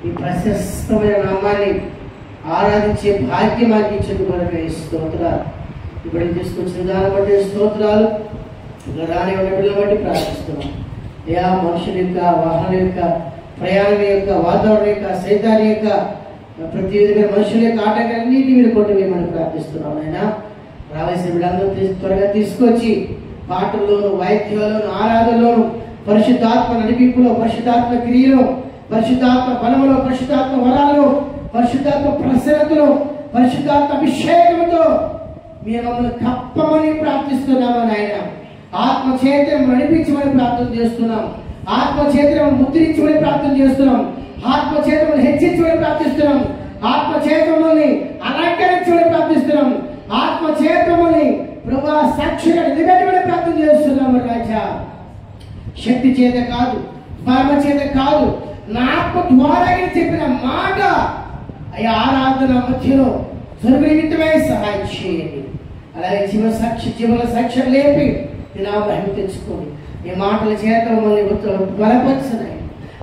ఈ ప్రశస్తమైన నామాన్ని ఆరాధించే భాగ్యం మాకు ఇచ్చేందుకు మనకు స్తోత్రాలు. ఇప్పుడు తీసుకొచ్చిన దాన్ని బట్టి స్తోత్రాలు. రాని ఉన్న బిడ్డల బట్టి ప్రార్థిస్తున్నాం అయ్యా. మనుషుల యొక్క వాహనాల యొక్క ప్రయాణం యొక్క వాతావరణం యొక్క సైతాన్ని యొక్క ప్రతి విధమైన మనుషుల యొక్క ఆటంకాలన్నింటినీ మీరు కొట్టివేయమని ప్రార్థిస్తున్నాం అయినా. రావాల్సిన బిడ్డలందరూ త్వరగా తీసుకొచ్చి పాటల్లోను వాయిద్యాల్లోను ఆరాధనలోను పరిశుద్ధాత్మ నడిపింపులో పరిశుద్ధాత్మ క్రియలో పరిశుద్ధాత్మ బలములో పరిశుద్ధాత్మ వరాలలో పరిశుద్ధాత్మ ప్రసన్నతలో పరిశుద్ధాత్మ అభిషేకంతో మీరు మమ్మల్ని కప్పమని ప్రార్థిస్తున్నాము నాయన. ఆత్మ చేత నడిపించమని ప్రార్థన చేస్తున్నాం. ఆత్మ చేత ముద్రించమని ప్రార్థన చేస్తున్నాం. ఆత్మ చేత హెచ్చించమని ప్రార్థిస్తున్నాం. ఆత్మ చేత అలంకరించమని ప్రార్థిస్తున్నాం. ఆత్మ చేత ప్రభా సాక్షిగా నిలబెట్టమని ప్రార్థన చేస్తున్నాము రాజా. శక్తి చేత కాదు, బలమ చేత కాదు, నా ఆత్మ ద్వారా చెప్పిన మాట అయ్యా ఆరాధన మధ్యలో సర్వనిమిత్తమై సహాయం చేయండి. అలాగే జీవన సాక్ష్యం లేపి ఇలా మహిమ తెచ్చుకోండి. నీ మాటల చేత మమ్మల్ని బలపరచండి.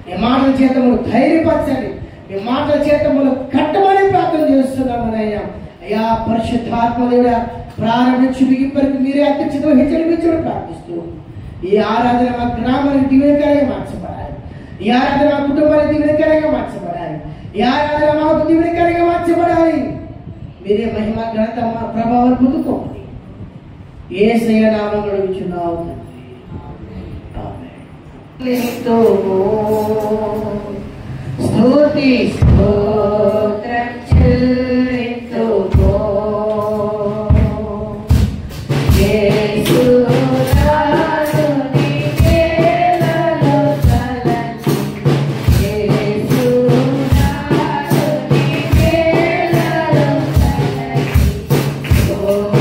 నీ మాటల చేత మమ్మల్ని ధైర్యపరచండి. నీ మాటల చేత మమ్మల్ని కట్టమని ప్రార్థన చేస్తున్నాము నాయన. అయ్యా పరిశుద్ధాత్మ దేవుడా ప్రారంభించి ముగింపు మీరే అధ్యక్షత వహించడం మించడం ప్రార్థిస్తూ ఈ ఆరాధన మా గ్రామానికి దీవెనకరంగా మార్చబడాలి. ఈ ఆరాధన మా కుటుంబానికి దీవెనకరంగా మార్చబడాలి. ఈ ఆరాధన మాకు దీవెనకరంగా మార్చబడాలి. మీరే మహిమ ఘనత ప్రభావం పొందుకోండి. యేసయ్య నామములో అడుగుచున్నాము తండ్రి. ఆమేన్. స్తుతి స్తోత్రం చెల్లింతుకో యేసు Oh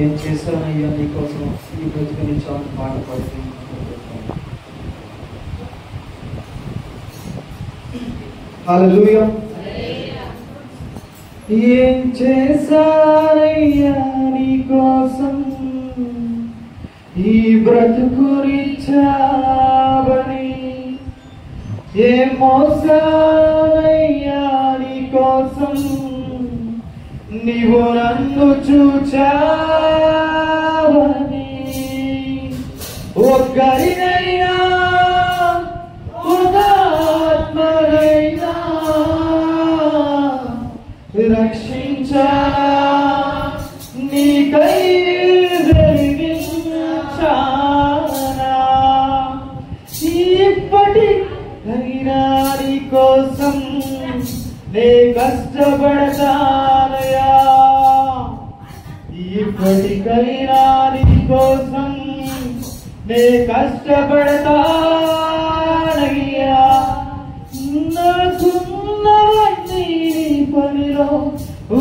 ఏం చేశానయ్యా నీకోసం ఈ బ్రతుకునిచ్చామని పాట పాడుతున్నాను. హల్లెలూయా. ఏం చేశానయ్యా నీకోసం ఈ బ్రతుకునిచ్చావని, ఏం మోసానయ్యా నీకోసం నీవు నన్ను చూచావని, ఒక్కరినైనా ఉదాత్మనైనా రక్షించా నీకై వెలిగించానా, ఇప్పటికైనా నీ కోసం నే కష్టపడతానయా, ఇప్పటికైనా నీ కోసం నే కష్టపడతానయ్యా, నాకున్నవన్నీ నీ పనిలో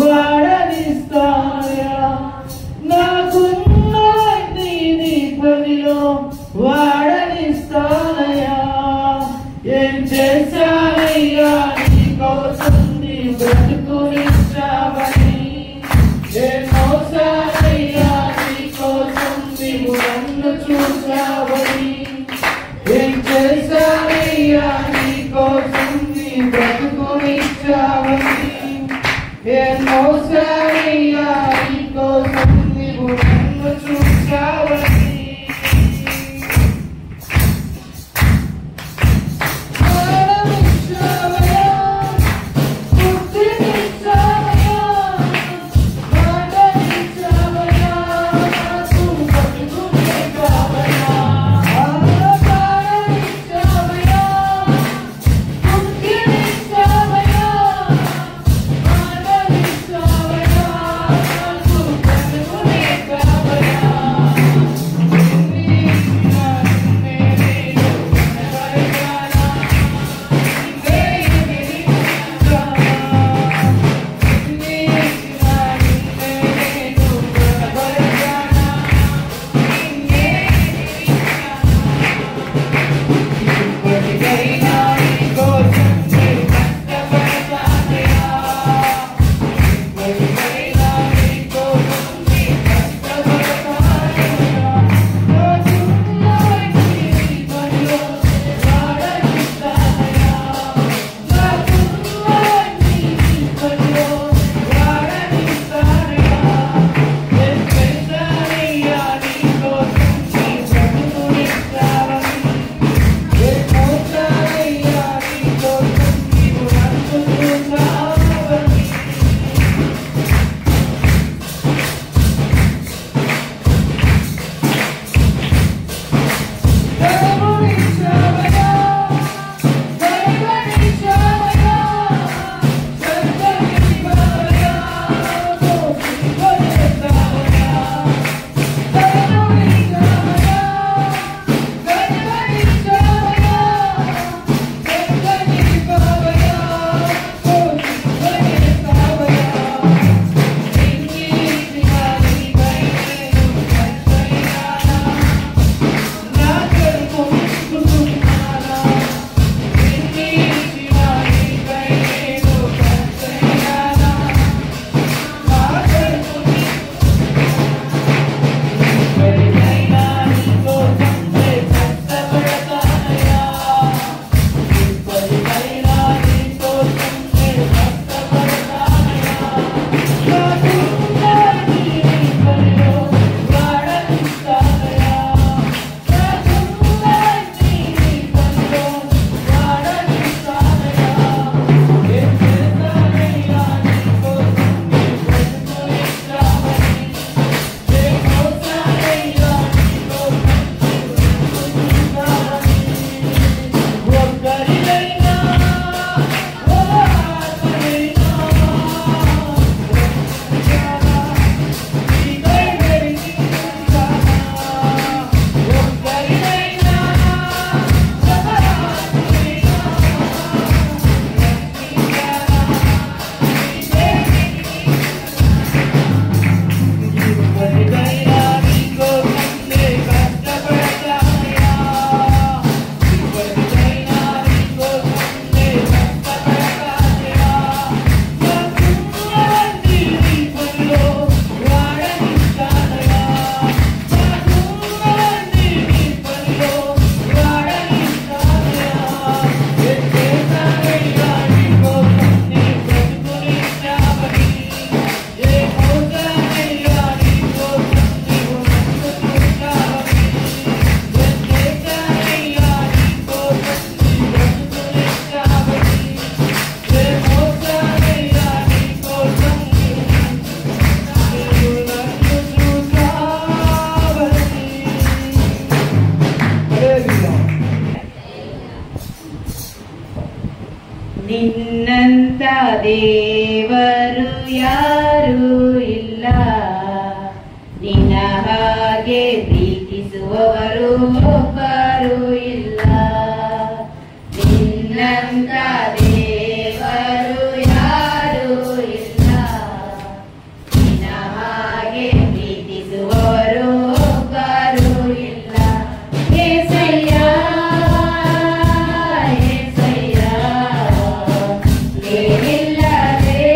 వాడనిస్తానయ్యా, నాకున్నవన్నీ నీ పనిలో వాడనిస్తానయ్యా. ఏం చేశానయ్యా నీకోసం నీ బ్రతుకునిచ్చావని, ఏం మోసానయ్యా నీకోసం నీవు నన్ను చూసావని, ఏం చేశానయ్యా నీకోసం నీ బ్రతుకునిచ్చావని, ఏం మోసానయ్యా నీకోసం నీవు నన్ను చూసావని. Yeah. ದೇವರು ಯಾರೂ ಇಲ್ಲ, ನಿನ್ನ ಹಾಗೆ ಪ್ರೀತಿಸುವವರು ಒಬ್ಬರು ಇಲ್ಲ. ನಿನ್ನಂತ ದೇವರು ಯಾರೂ ಇಲ್ಲ, ನಿನ್ನ ಹಾಗೆ ಪ್ರೀತಿಸುವವರು ಒಬ್ಬರು ಇಲ್ಲ. ಏಸಯ್ಯ ಏಸಯ್ಯ, ನೀನಿಲ್ಲದೆ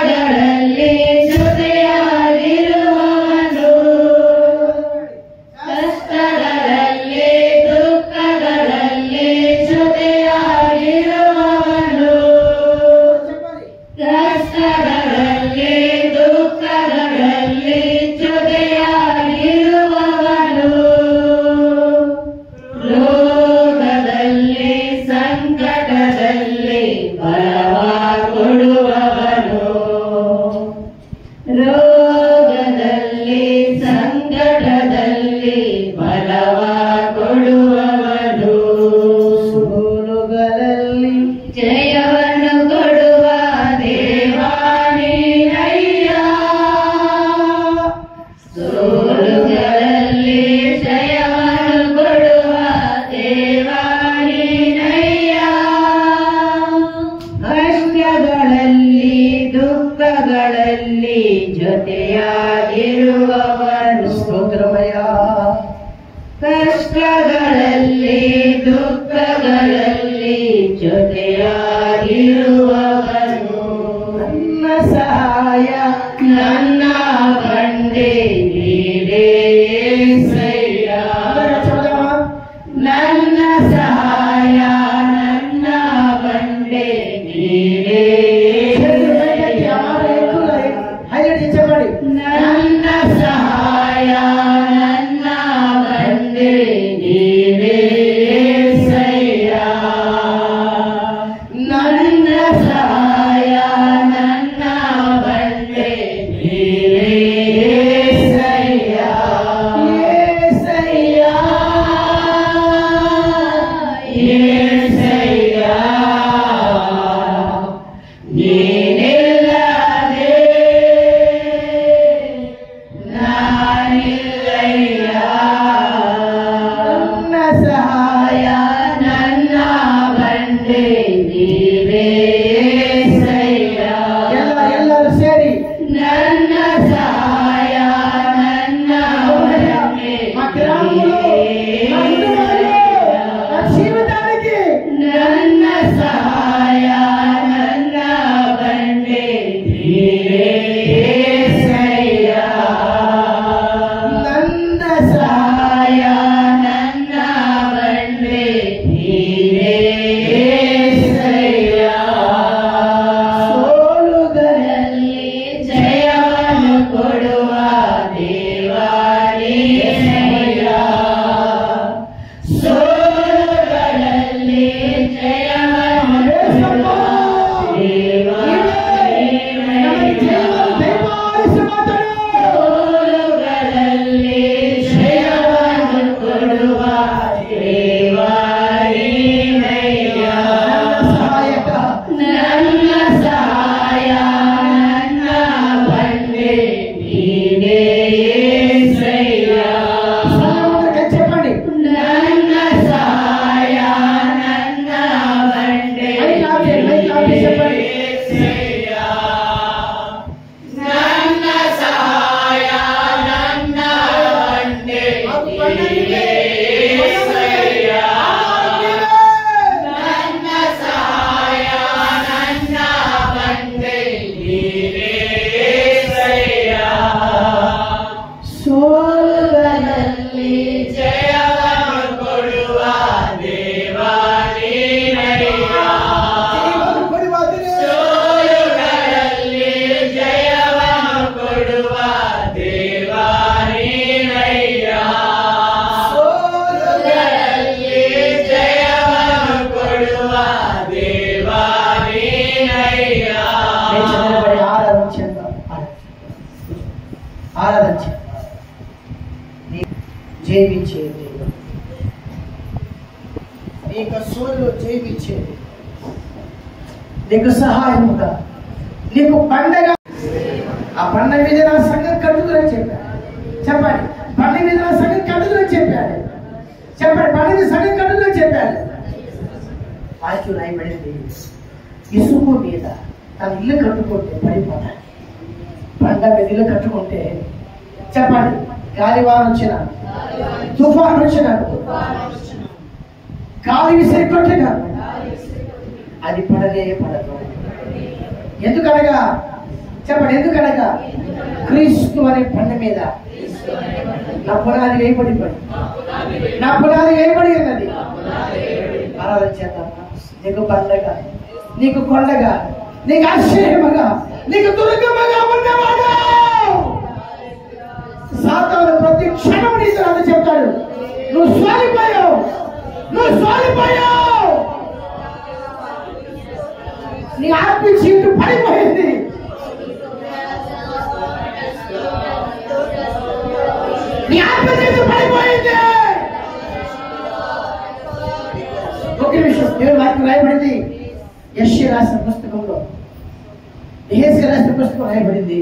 ಕಷ್ಟಗಳಲ್ಲಿ ಜೊತೆಯಾಗಿರುವವನು, ಕಷ್ಟಗಳಲ್ಲಿ ದುಃಖಗಳಲ್ಲಿ ಜೊತೆಯಾಗಿರುವವನು, ಕಷ್ಟಗಳಲ್ಲಿ ದುಃಖಗಳಲ್ಲಿ ಜೊತೆಯಾಗಿರುವವನು, ರೋಗದಲ್ಲಿ ಸಂಕಟದಲ್ಲಿ ಬಲವ ಕೊಡುವವನು, ರೋಗದಲ್ಲಿ ಸಂಕಟದಲ್ಲಿ ಬಲವ ಕೊಡುವವನು, ಸೋಲುಗಳಲ್ಲಿ ಜಯವನ್ನು ಕೊಡುವ ದೇವಾ ನೀನಯ್ಯ, ಸೋಲುಗಳಲ್ಲಿ ಜಯವನ್ನು ಕೊಡುವ ದೇವಾ ನೀನಯ್ಯ, ಕಷ್ಟಗಳಲ್ಲಿ ದುಃಖಗಳಲ್ಲಿ ಜೊತೆಯಾಗಿರುವವನು, ಸ್ತೋತ್ರಮಯ ಕಷ್ಟಗಳಲ್ಲಿ ದುಃಖಗಳಲ್ಲಿ ಜೊತೆಯಾಗಿರುವವನು, ನನ್ನ ಸಹಾಯ ನನ್ನ ಬಂಡೆ ನೀನೇ యేసయ్య, ನನ್ನ ಸಹಾಯ ನನ್ನ ಬಂಡೆ ನೀನೇ యేసయ్య, ನನ್ನ ಸಹಾಯ ನನ್ನ ಬಂಡೆ ನೀನೇ యేసయ్య, ನನ್ನ ಸಹಾಯ ನನ್ನ ಬಂಡೆ ನೀನೇ యేసయ్య, యేసయ్య, ನೀನಿಲ್ಲದೆ ನಾನಿಲ್ಲಯ್ಯ, ನನ್ನ ಸಹಾಯ ನನ್ನ ಬಂಡೆ ನೀನೇ యేసయ్ಯ, ಎಲ್ಲರೂ ಸೇರಿ ನನ್ನ ಸಹಾಯ ನನ್ನ ಬಂಡೆ మా గ్రామంలో మా కుటుంబాల్లో, మా జీవితానికి ನನ್ನ ಸಹಾಯ ನನ್ನ ಬಂಡೆ ನೀನೇ యేసయ్య, ನನ್ನ ಸಹಾಯ ನನ್ನ ಬಂಡೆ ನೀನೇ యేసయ్య, ಸೋಲುಗಳಲ್ಲಿ ಜಯವನ್ನು ಕೊಡುವ ದೇವಾ ನೀನಯ್ಯ, ಸೋಲುಗಳಲ್ಲಿ ಜಯವನ್ನು ಕೊಡುವ ದೇವಾ ನೀನಯ್ಯ, ಸೋಲುಗಳಲ್ಲಿ ಜಯವನ್ನು ಕೊಡುವ ದೇವಾ ನೀನಯ್ಯ, ಸಹಾಯಕ ನನ್ನ ಸಹಾಯ ನನ್ನ ಬಂಡೆ ನೀನೇ యేసయ్య, చెప్పండి ನನ್ನ ಸಹಾಯ ನನ್ನ ಬಂಡೆ యేసయ్య, ನನ್ನ ಸಹಾಯ ನನ್ನ ಬಂಡೆ ನೀನೇ యేసయ్య, ನನ್ನ ಸಹಾಯ ನನ್ನ ಬಂಡೆ ನೀನೇ యేసయ్య, ಸೋಲುಗಳಲ್ಲಿ ಜಯವನ್ನು ಕೊಡುವ ದೇವಾ ನೀನಯ್ಯ, ಸೋಲುಗಳಲ್ಲಿ ಜಯವನ್ನು ಕೊಡುವ ದೇವಾ ನೀನಯ್ಯ, ಸೋಲುಗಳಲ್ಲಿ ಜಯವನ್ನು ಕೊಡುವ ದೇವಾ ನೀನಯ್ಯ, ఆరాధించ జయించే దేవుడు, నీకు సోలు జయించే, నీకు సహాయముగా, నీకు పండగ. ఆ పండగ మీద నా సంఘం కట్టుకుని చెప్పాడు. చెప్పండి, పండగ మీద నా సంఘం కట్టుకుని చెప్పాడు. చెప్పండి, పండగ మీద సంఘం కట్టుకుని చెప్పాడు. వాక్యం రాయబడింది, ఇసుకు మీద తన ఇల్లు కట్టుకుంటే పడిపోతాడు. పండగ మీద ఇల్లు కట్టుకుంటే చెప్పండి, గాలివాన వచ్చిన, తుఫాన్ వచ్చిన, గాలి విసిరి కొట్టిన, అది పడలే పడదు. ఎందుకనగా చెప్పండి. ఎందుకనగా క్రీస్తు అనే బండ మీద నా పునాది వేయబడి నా పునాది వేయబడి ఉన్నది. ఆరాధన చేద్దామా? నీకు బండగా, నీకు కొండగా, నీకు ఆశ్చర్యముగా, నీకు దుర్గముగా ఉన్నవాడు సాతాను ప్రతి క్షణం నీతో అది చెప్తాడు, నువ్వు సోలిపోయావు, నువ్వు సోలిపోయావు, నీ ఆత్మ జీవితం పడిపోయింది, నీ ఆత్మ జీవితం పడిపోయింది. ఒక నిమిషం, దేవుని వాక్యం రాయబడింది యెషయా రాసిన పుస్తకంలో, యెహెజ్కేలు రాసిన పుస్తకం రాయబడింది,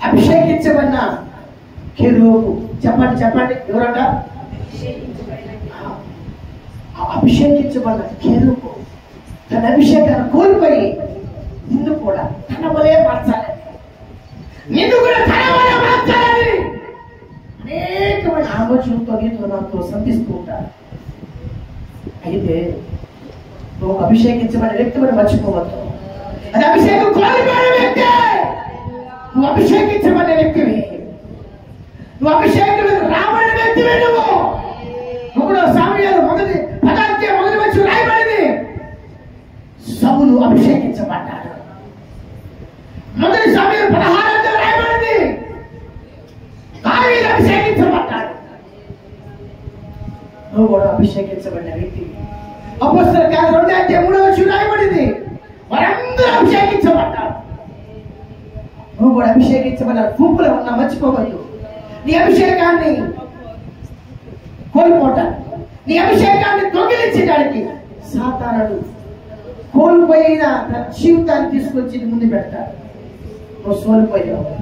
అభిషేకించబడిన కెరూబు. చెప్పండి చెప్పండి, ఎవరంట? అభిషేకించబడిన కెరూబు తన అభిషేకాన్ని కోల్పోయి నిన్ను కూడా తన వలే మార్చాలని, నిన్ను కూడా తన వలే మార్చాలని అనేకమైన ఆలోచనలతో నీతో నాతో సంధిస్తూ ఉంటారు. అయితే నువ్వు అభిషేకించబడిన వ్యక్తి కూడా మర్చిపోవద్దు. అది అభిషేకం కోల్పోయిన వ్యక్తి. నువ్వు అభిషేకించబడిన వ్యక్తివి, నువ్వు అభిషేకం రాబడిన వ్యక్తివి. నువ్వు ఒకడో సామ్యాలు మొదటి పదార్థం మొదటి వచ్చి రాయబడింది, సౌలు అభిషేకించబడ్డాడు. మొదటి సామ్యాలు 16 రాయబడింది, దావీదు అభిషేకించబడ్డాడు. నువ్వు కూడా అభిషేకించబడిన వ్యక్తి. అపోస్తలుల కార్యాలు 2 వచ్చి రాయబడింది, వారందరూ అభిషేకించబడ్డారు. నువ్వు కూడా అభిషేకించబడ్డ గుంపులో ఉన్నా మర్చిపోవద్దు. నీ అభిషేకాన్ని కోల్పోవటానికి, నీ అభిషేకాన్ని దొంగిలించడానికి సాతానుడు కోల్పోయిన జీవితాన్ని తీసుకొచ్చి ముందు పెడతాడు. నువ్వు సోలిపోయావు,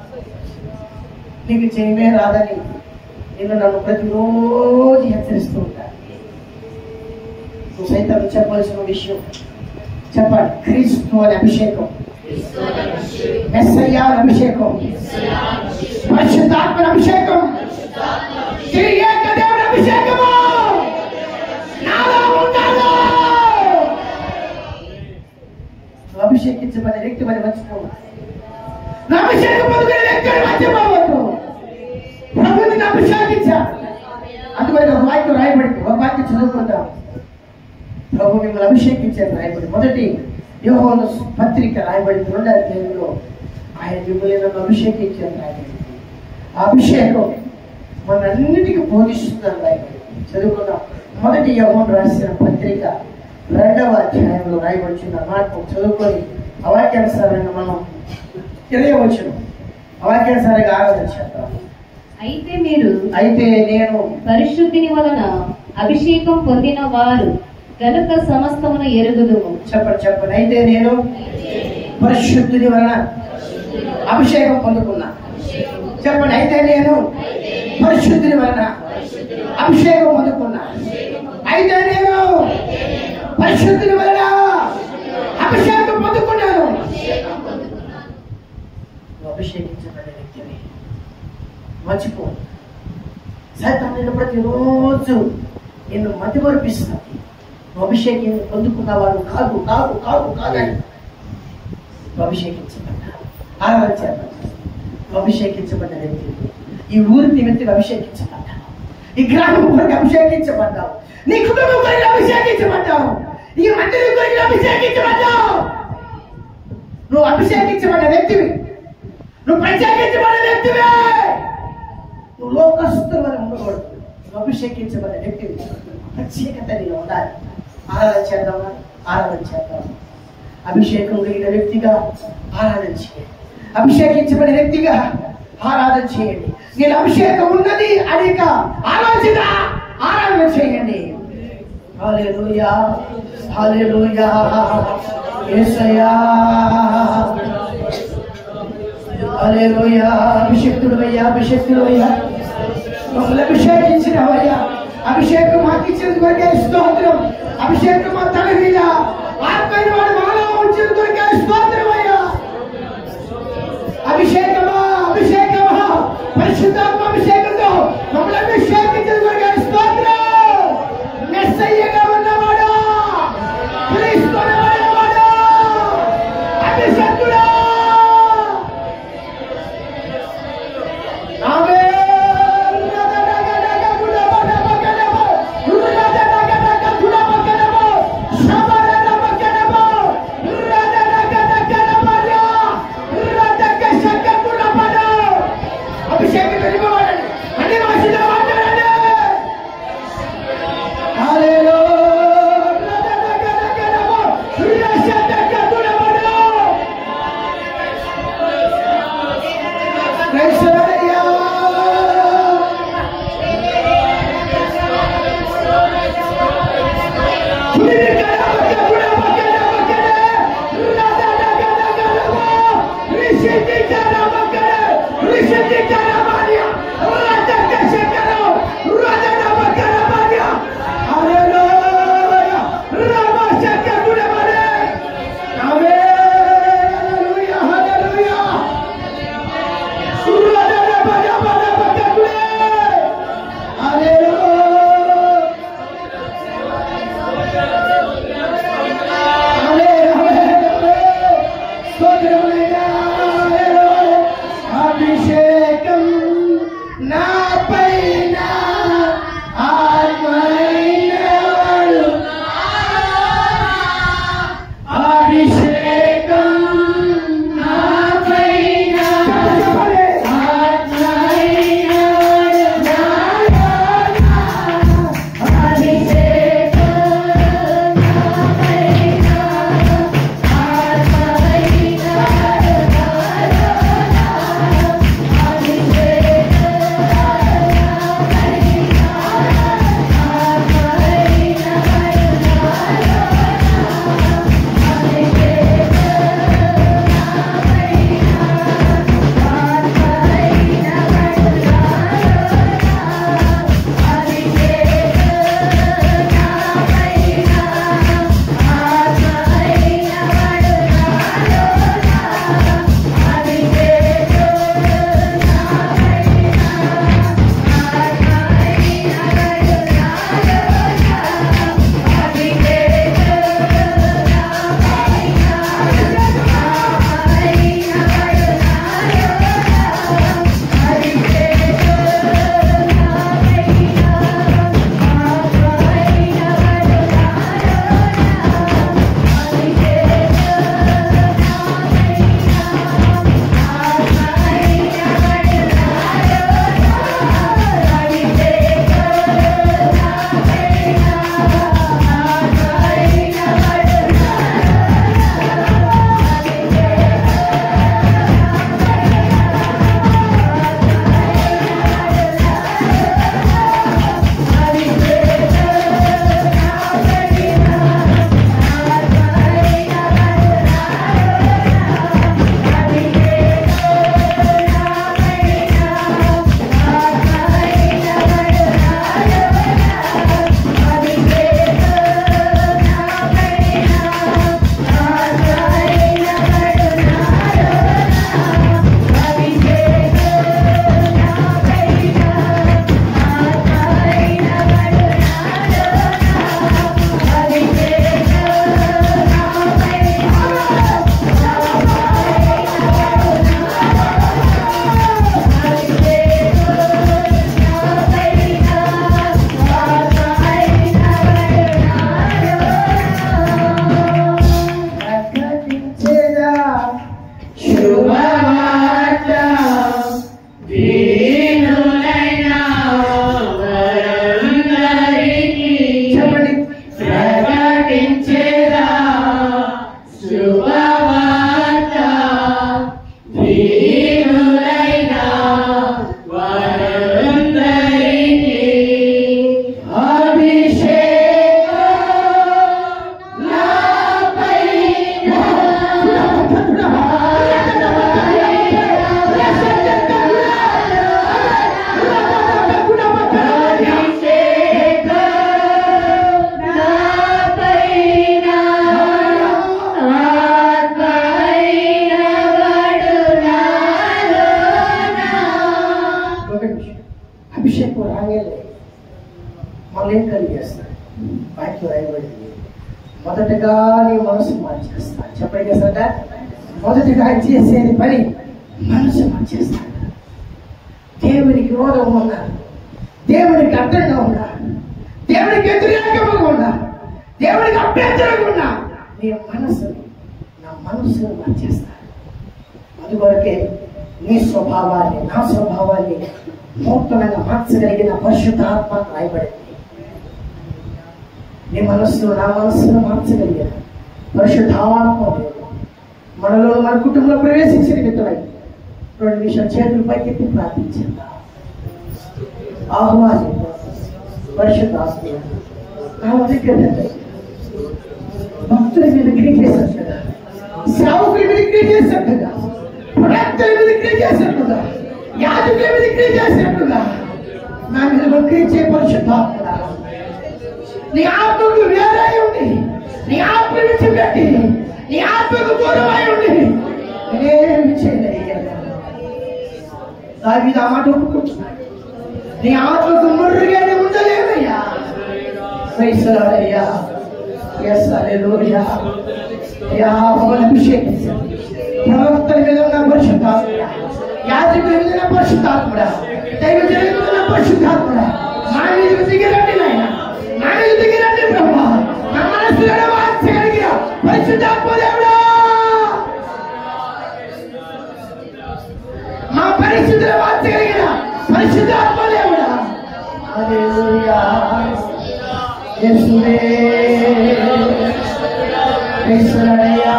నీకు చేయమే రాదని నేను నన్ను ప్రతిరోజు హెచ్చరిస్తూ ఉంటాను. నువ్వు సైతం చెప్పాల్సిన విషయం చెప్పాలి. క్రీస్తు అనే అభిషేకం, మెస్సయ్య అభిషేకం, పరిశుద్ధాత్మ అభిషేకం, ఏకదేవుని అభిషేకము నాలో ఉండాలి. నువ్వు అభిషేకించబడిన వ్యక్తి మరి మర్చిపోవద్దు. నా అభిషేకం పొందుకునే వ్యక్తి మర్చిపోవద్దు. ప్రభుని అభిషేకించాలి. అందువల్ల ఒక వాక్యం రాయబడింది, ఒక వాక్యం చదువుకుంటాం. ప్రభు మిమ్మల్ని అభిషేకించారు రాయబడి. మొదటి యోహాను పత్రిక రాయబడింది 2వ అధ్యాయంలో, ఆయన మిమ్మల్ని నన్ను అభిషేకించారు రాయబడింది. ఆ అభిషేకం మనందరికీ బోధిస్తుందని రాయబడింది. చదువుకున్నాం. మొదటి యోహాను రాసిన పత్రిక 2వ అధ్యాయంలో రాయబడుచున్న మాట చదువుకొని ఆ వాక్యానుసారంగా మనం 20వ వచనం ఆ వాక్యానుసారంగా ఆరాధన చేద్దాం. అయితే నేను పరిశుద్ధిని వలన అభిషేకం పొందిన వారు కనుక సమస్తమును ఎరుగుదుము. చెప్పండి చెప్పండి. అయితే నేను పరిశుద్ధిని వలన అభిషేకం పొందుకున్నా. చెప్పండి. అయితే నేను పరిశుద్ధిని వలన అభిషేకం పొందుకున్నా. అయితే నేను పరిశుద్ధిని వలన అభిషేకం పొందుకున్నాను. అభిషేకించబడిన వ్యక్తిని మర్చిపో. సైతాను ప్రతిరోజు నిన్ను మతిమరిపిస్తాను. నువ్వు అభిషేకం పొందుకున్నవాడు కాదు కాదు కాదు కాదని. నువ్వు అభిషేకించబడ్డావు. ఆరాధన చేద్దాం. నువ్వు అభిషేకించబడ్డ వ్యక్తి. ఈ ఊరి నిమిత్తం అభిషేకించబడ్డావు. ఈ గ్రామం కొరకు అభిషేకించబడ్డావు. నీ కుటుంబం కొరకు అభిషేకించబడ్డావు. ఈ మందిరం కొరకు అభిషేకించబడ్డావు. నువ్వు అభిషేకించబడ్డ వ్యక్తివి. నువ్వు ప్రత్యేకించబడ్డ వ్యక్తివే. నువ్వు లోకస్తులు అని ఉండకూడదు. నువ్వు అభిషేకించబడ్డ వ్యక్తివి. ప్రత్యేకత నీలో ఉండాలి. ఆరాధన చేద్దామా? ఆరాధన చేద్దామా? అభిషేకం కలిగిన వ్యక్తిగా ఆరాధన చేయండి. అభిషేకించబడిన వ్యక్తిగా ఆరాధన చేయండి. నేను అభిషేకం ఉన్నది అనేక ఆలోచన ఆరాధన చేయండి. హల్లెలూయా హల్లెలూయా యేసయ్యా హల్లెలూయా. అభిషేకుడవయ్యా అభిషేకుడవయ్యా మమ్మల్ని అభిషేకించినవయ్యా. అభిషేకం మాకు ఇచ్చేందుకు కొరకే స్తోత్రం. అభిషేకం మా తల మీద ఆత్మని వాడు మాలో ఉంచిన కొరకే స్తోత్రం అయ్యా. అభిషేకమా అభిషేకమా పరిశుద్ధాత్మ అభిషేకంతో మమ్మల్ని అభిషేకించిన కొరకే స్తోత్రం. మెస్సయ్యగా ఉన్నవాడా, క్రీస్తు అనేవాడా, అభిషేకుడా మళ్ళీ కలిగేస్తాడు. వాక్యం రాయబడింది, మొదటగా నీ మనసు మార్చేస్తాడు. చెప్పండి చేస్తాడ, మొదటిగా చేసేది పని మనసు మార్చేస్తాడు. దేవునికి విరోధం ఉన్నా, దేవునికి అడ్డంగా ఉన్నా, దేవునికి వ్యతిరేకంగా ఉన్నా, దేవునికి అభ్యంతరంగా ఉన్నా, నీ మనసుని నా మనసును మార్చేస్తాడు. అందువరకే నీ స్వభావాన్ని నా స్వభావాన్ని నూతనంగా మార్చగలిగిన పరిశుద్ధాత్మ రాయబడింది. నీ మనస్సును నా మనస్సును మార్చగలిగిన పరిశుద్ధాత్మ మనలో మన కుటుంబంలో ప్రవేశించిన వ్యక్తులై 2 నిమిషాలు చేతులు పైకెత్తి ప్రార్థించిందా? ఆహ్వానిందా పరిశుద్ధాత్మ నా దగ్గర భక్తుల మీద క్రియ చేసినట్టుగా, సేవకుల మీద క్రియ చేసినట్టుగా, ప్రవక్తల మీద క్రియ చేసినట్టుగా, యాజకుల మీద క్రియ చేసినట్టుగా నా మీద క్రియ చే పరిశుద్ధాత్మ. నీ ఆత్మకు వేరే ఉండి, నీ ఆత్మ విడిచిపెట్టి, నీ ఆత్మకు దూరమై ఉండి నేనేమి చేయలేయ్యా. దావీదు ఆ మాట ఒప్పుకుంటున్నాడు. నీ ఆత్మకు ముర్రుగానే ఉండలేదయ్యా. అయ్యా ఎస్ హల్లెలూయా. అయ్యా మమ్మల్ని అభిషేకించండి. ప్రవక్తల మీద ఉన్న పరిశుద్ధాత్ముడా, యాజకుల మీద ఉన్న పరిశుద్ధాత్ముడా, దైవజనుల మీద ఉన్న పరిశుద్ధాత్ముడా మా మీదకు దిగిరండి నాయన, మా మీద దిగిరండి బ్రహ్మ. నా మనసులో వాంఛగలిగిన పరిశుద్ధాత్మ దేవుడా, మా పరిశుద్ధుల వాంఛగలిగిన పరిశుద్ధాత్మ దేవుడా. హల్లెలూయా. యేసువే యేసురయ్యా.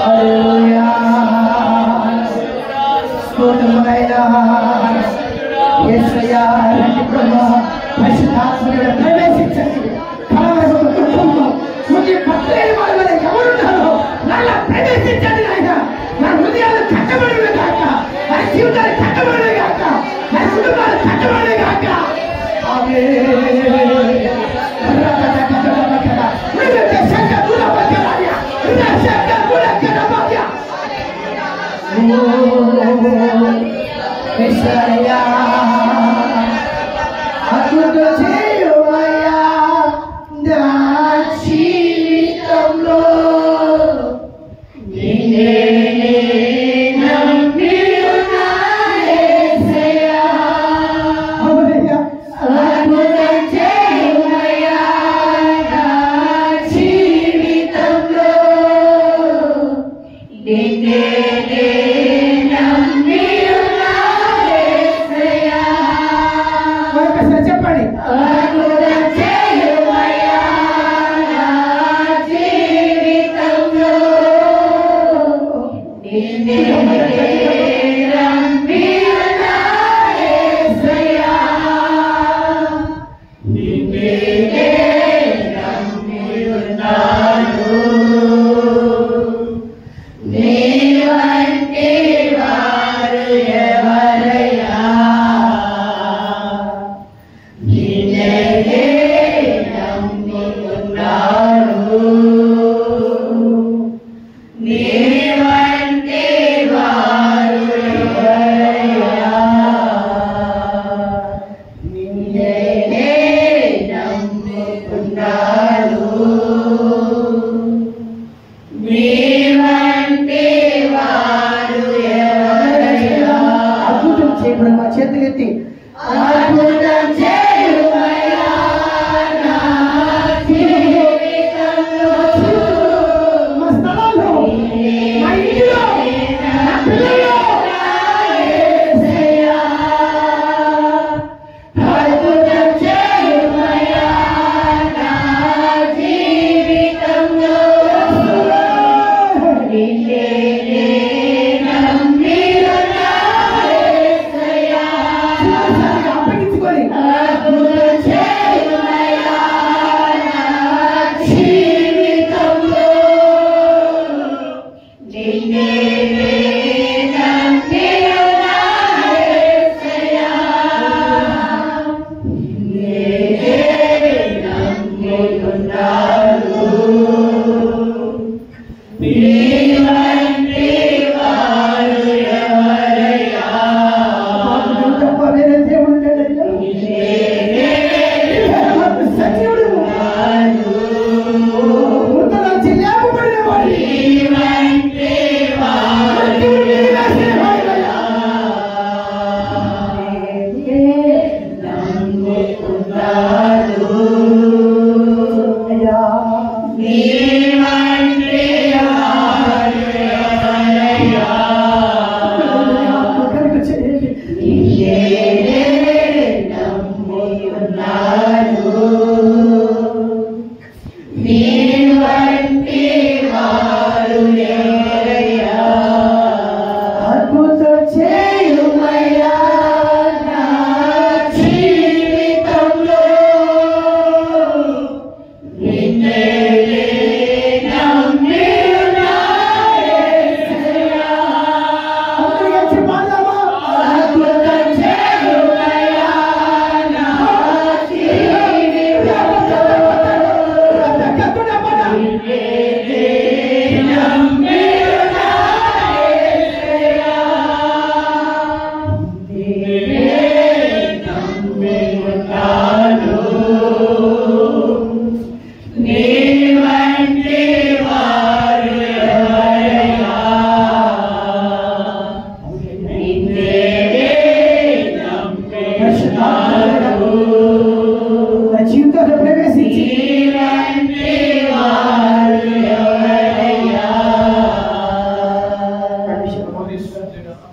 హల్లెలూయా. స్తోత్రమైనా యేసయ్యా. రండి ప్రభు, పరిశుద్ధాత్మను ప్రవేశించండి. కలవరము, కుటుంబం, ముందు పట్టలేని వాళ్ళ వల్ల ఎవరున్నారో నాలో ప్రవేశించండి నాయన. నా హృదయాలు కట్టబడిన కాక, నా జీవితాలు కట్టబడిన కాక, నా కుటుంబాలు కట్టబడిన కాక. అద్భుత చేయమయ్యా నా జీవితంలో. చెప్పండి.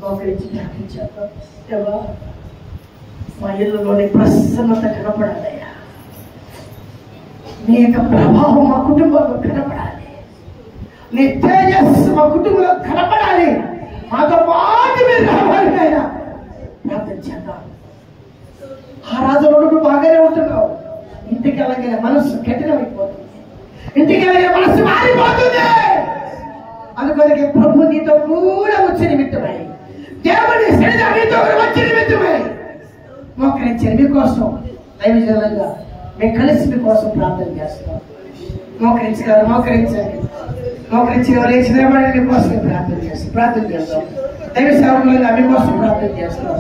మోకరించి ధ్యానించాను. దేవా, మా ఇళ్ళలోని ప్రసన్నత కనపడాలయ్యా. నీ యొక్క ప్రభావం మా కుటుంబంలో కనపడాలి. నీ తేజస్సు మా కుటుంబంలో కనపడాలి. మాతో పాటు మీరు రావాలి అయినా ప్రార్థన చేద్దాం. ఆరాధనలో బాగానే ఉంటున్నావు. ఇంటికి వెళ్ళగానే మనసు కఠినమైపోతుంది. ఇంటికి వెళ్ళగానే మనసు మారిపోతుంది. అందుకొరకే ప్రభు నీతో కూడా వచ్చే నిమిత్తమై, దేవుని శరీరంతో వచ్చే నిమిత్తమై మోకరించారు. మీకోసం దైవజనంగా మేము కలిసి మీకోసం ప్రార్థన చేస్తున్నాం. మోకరించగలరు, మోకరించండి. మోకరించి లేచి నిలబడి మీకోసం ప్రార్థన చేస్తాం. ప్రార్థన చేస్తాం. దైవ సేవకులుగా మీకోసం ప్రార్థన చేస్తాం.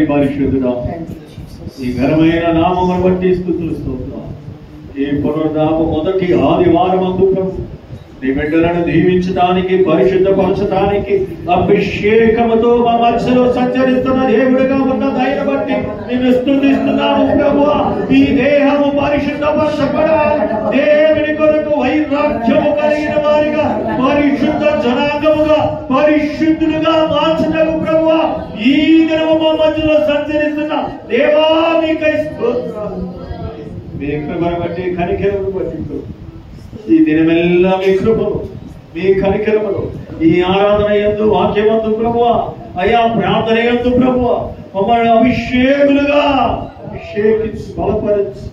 పరిశుద్ధుడా, ఈ ఘనమైన నామమును బట్టి స్తుతులు స్తోత్రం. ఈ పునరుద్ధాప మొదటి ఆదివారమందు నీ బిడ్డలను దీవించడానికి, పరిశుద్ధపరచడానికి, అభిషేకముతో మా మధ్యలో సంచరిస్తున్న దేవుడిగా ఉన్న దయను బట్టి నేను స్తుతిస్తున్నాము ప్రభువా. ఈ దేహము పరిశుద్ధపరచబడాలి. దేవుని కొరకు వైరాగ్యము కలిగిన వారిగా, పరిశుద్ధ జనాంగముగా, పరిశుద్ధులుగా మార్చటకు ప్రభువా ఈ దినము మా మధ్యలో సంచరిస్తున్న దేవా మీకై స్తోత్రాలు. మీ కృపను బట్టి, కనికరమును బట్టి ఈ దినమెల్లా మీ కృపను, మీ కనికరమును, ఈ ఆరాధన యందు, వాక్యమందు ప్రభువా, అయా ప్రార్థన యందు ప్రభువా మమ్మల్ని అభిషేకులుగా అభిషేకించి బలపరచి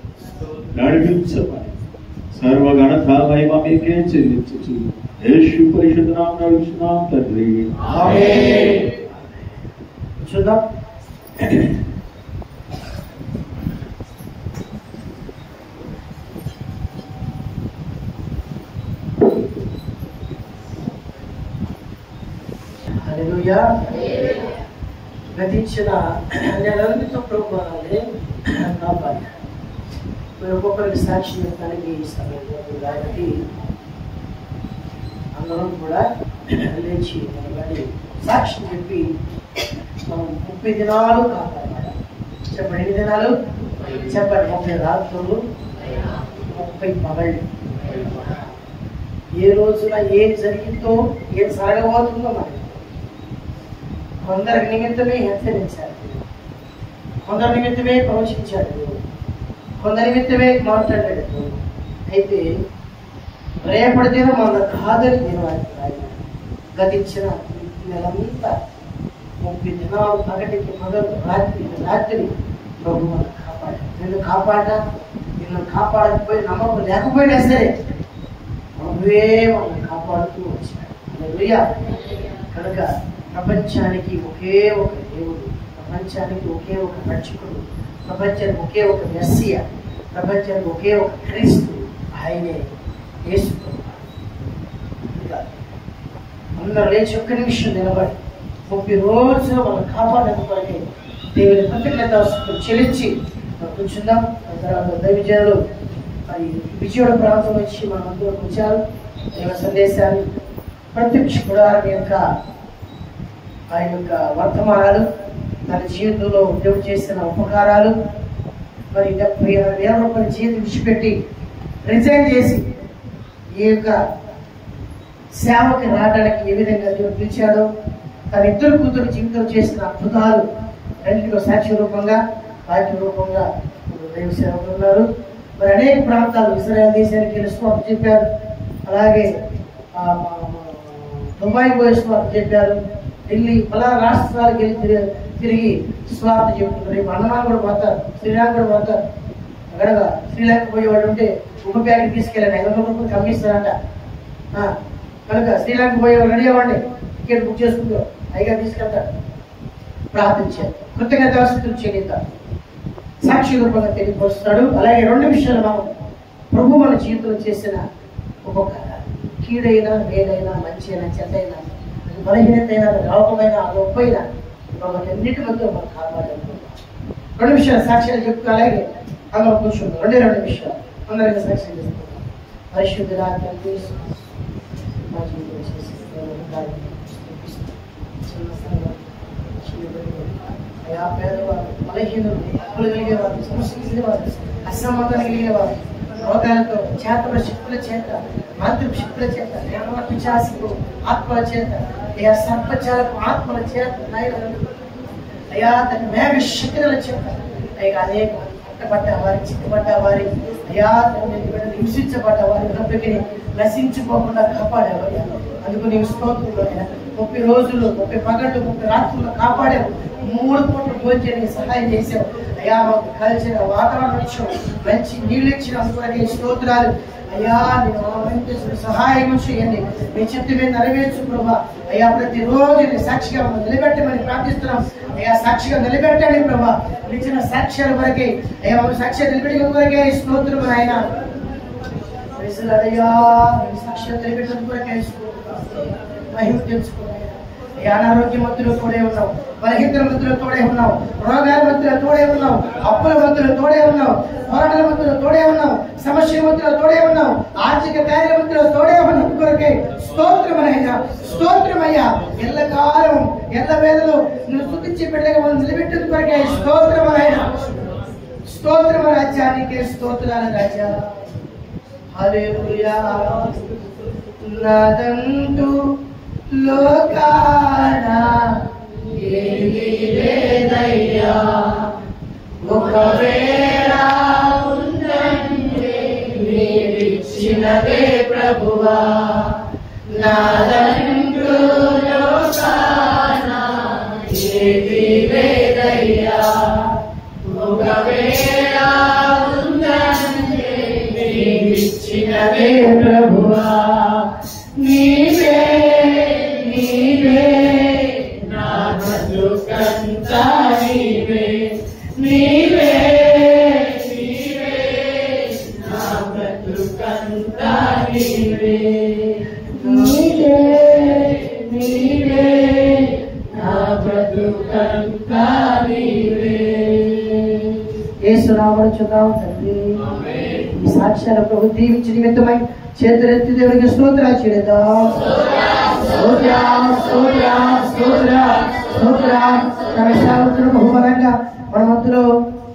నడిపించమని సర్వగణత మహిమ మీకే చెల్లించు. యేసు పరిశుద్ధ నామమున అడుగుచున్నాం తండ్రి, ఆమేన్. చూద్దాం. హల్లెలూయా. గతించిన నెలలతో ప్రభువాలే కాపాడు. ఒక్కొక్కరికి సాక్షి ఇవ్వడానికి సమయంలో కాబట్టి అందరం కూడా లేచి నిలబడి సాక్షి చెప్పి మనం 30 దినాలు కాపాడాలి. చెప్పండి, ఎన్ని దినాలు చెప్పండి? 30 రాత్రులు, 30 పగళ్ళు. ఏ రోజున ఏం జరిగిందో, ఏం సాగబోతుందో మనకి కొందరి నిమిత్తమే హెచ్చరించారు, కొందరి నిమిత్తమే ప్రవచించాడు, కొందరి నిమిత్తమే మాట్లాడాడు. అయితే రేపటి దినం మన కాదని నేను గతించిన నెలంతా 30 దినాలు పగటికి పగలు, రాత్రి ప్రభు మనం కాపాడు. నిన్ను కాపాడకపోయి నమ్మకం లేకపోయినా సరే ప్రభువే మనం కాపాడుతూ వచ్చాడు. హల్లెలూయా. కనుక ప్రపంచానికి ఒకే ఒక దేవుడు, ప్రపంచానికి ఒకే ఒక రక్షకుడు, ప్రపంచానికి ఒకే ఒక మెస్సియా, ప్రపంచానికి ఒకే ఒక క్రీస్తు, ఆయనే యేసు. అందరూ లేచి ఒక్క నిమిషం నిలబడి 30 రోజులు మనం కాపాడకపోతే దేవుని కృతజ్ఞత చెల్లించి కూర్చుందాం. తర్వాత దైవజనులు మరి విజయవాడ ప్రాంతం వచ్చి మన అందరూ వచ్చారు. దైవ సందేశాన్ని ప్రత్యక్ష గుడారం యొక్క ఆయన యొక్క వర్తమానాలు తన జీవితంలో దేవుడు చేసిన ఉపకారాలు, మరి 70,000 రూపాయల జీవితం విడిచిపెట్టి రిజైన్ చేసి ఈ యొక్క సేవకి రావడానికి ఏ విధంగా దేవుడు పిలిచాడో, తన ఇద్దరు కూతురు జీవితం చేసిన అద్భుతాలు రెండింటిలో సాక్షి రూపంగా, వాక్య రూపంగా దైవ సేవకులు ఉన్నారు. మరి అనేక ప్రాంతాలు ఇజ్రాయెల్ దేశానికి వెళ్ళి స్వార్థ చెప్పారు, అలాగే దుబాయ్ పోయి స్వార్థ చెప్పారు, ఢిల్లీ పలా రాష్ట్రాలకు వెళ్ళి తిరిగి స్వార్థ చెప్తున్నారు. రేపు అన్నమాలు కూడా పోతారు, శ్రీలంక కూడా పోతారు. అక్కడ శ్రీలంక పోయేవాడు ఉంటే ఒక ప్యాకెట్ తీసుకెళ్ళండి, 500 రూపాయలు కమ్మిస్తారంట. కనుక శ్రీలంక పోయేవాడు రెడీ అవ్వండి, టికెట్ బుక్ చేసుకుంటూ అయిగా తీసుకెళ్తారు. ప్రార్థించారు, కృతజ్ఞతాస్తుతులు చెల్లిద్దాం, సాక్షి రూపంగా తెలియపరుస్తాడు. అలాగే 2 విషయాలు మనం ప్రభు మన జీవితంలో చేసిన ఉపకారాలు, కీడైనా మేలైనా మంచి అయినా చెడ్డైనా, బలహీనత అయినా లోపమైనా గొప్పైనా అన్నిటి మధ్య మనం కాపాడాలి. 2 విషయాలు సాక్ష్యాలు చెప్తూ అలాగే అందరం కూర్చుంటాం. 2 విషయాలు అందరికీ సాక్ష్యం చేస్తున్నాం. పరిశుద్ధుడా తండ్రి, మా జీవితంలో చేసిన పేదవారు, బలహీనులు, అప్పులు కలిగేవారు, సమస్య కలిగేవారు, అసమాధానం కలిగేవారు, రోగాలతో, చేతల శక్తుల చేత, మాతృ శక్తుల చేత, పిశాచికు ఆత్మల చేత, అయ్యా సర్పజాలకు ఆత్మల చేత, అయ్యా తన మేఘ శక్తుల చేత, అయ్యా అనేక మంది పట్టబడ్డ వారి, చిక్కుబడ్డ వారి, అయ్యా తన హింసించబడ్డ వారి బ్రతుకుని నశించుకోకుండా కాపాడేవారు. అందుకు నీవు స్తోత్రులు. 30 రోజులు, 30 పగళ్ళు, 30 రాత్రులు కాపాడావు. 3 పూటలు భోజనం సహాయం చేసావు. అయ్యా మాకు కలిసిన వాతావరణం ఇచ్చావు, మంచి నీళ్ళు ఇచ్చినందుకు స్తోత్రాలు. అయ్యా నేను సహాయం చేయండి, మీ చిత్త మీద నెరవేర్చు ప్రభా. అయ్యా ప్రతిరోజు నీ సాక్షిగా నిలబెట్టమని ప్రార్థిస్తున్నాం. అయ్యా సాక్షిగా నిలబెట్టండి ప్రభా, ఇచ్చిన సాక్ష్యాల వరకే, అయ్యా సాక్ష్యాలు నిలబెట్టిన వరకే స్తోత్రం. ఆయన అయ్యా సాక్ష్యాలు నిలబెట్టిన వరకే మహిమ తెలుసుకున్నాయి. అనారోగ్య మధ్యలో తోడే ఉన్నావు, బలహీనతల మధ్యలో తోడే ఉన్నావు, రోగాల మధ్యలో తోడే ఉన్నావు, అప్పుల మధ్యలో తోడే ఉన్నావు, పోరాటాల మధ్యలో తోడే ఉన్నావు, సమస్యల మధ్యలో తోడే ఉన్నావు, ఆర్థిక కార్యాల మధ్యలో తోడే ఉన్నావు. కొరకే స్తోత్రమయ్యా, స్తోత్రమయ్యా. ఎల్లకాలం ఎల్ల వేదలు నువ్వు స్తుతించి బిడ్డగా మనం నిలబెట్టిన కొరకే స్తోత్రమయ్యా. స్తోత్రమ రాజ్యానికి స్తోత్రాల రాజా. హల్లెలూయా. నాదంటూ లోకాన ఏమీ లేదయ్యా, ఒకవేళ ఉందంటే నీవిచ్చినదే ప్రభువా. నాదంటూ లోకాన ఏమీ లేదయ్యా, ఒకవేళ ఉందంటే నీవిచ్చినదే ప్రభువా. నీవే నీవే నా బ్రతుకంతా నీవే, నీవే నీవే నా బ్రతుకంతా నీవే, నీవే నీవే నా బ్రతుకంతా నీవే. యేసు నామమున చున్నాము తండ్రి. ఈ సాక్ష్యాల ప్రభు దీవించి నిమిత్తమై చేతులెత్తి దేవుడికి స్తోత్రాలు చేద్దాం. తన సేవకులను బహుబలంగా మన మధ్యలో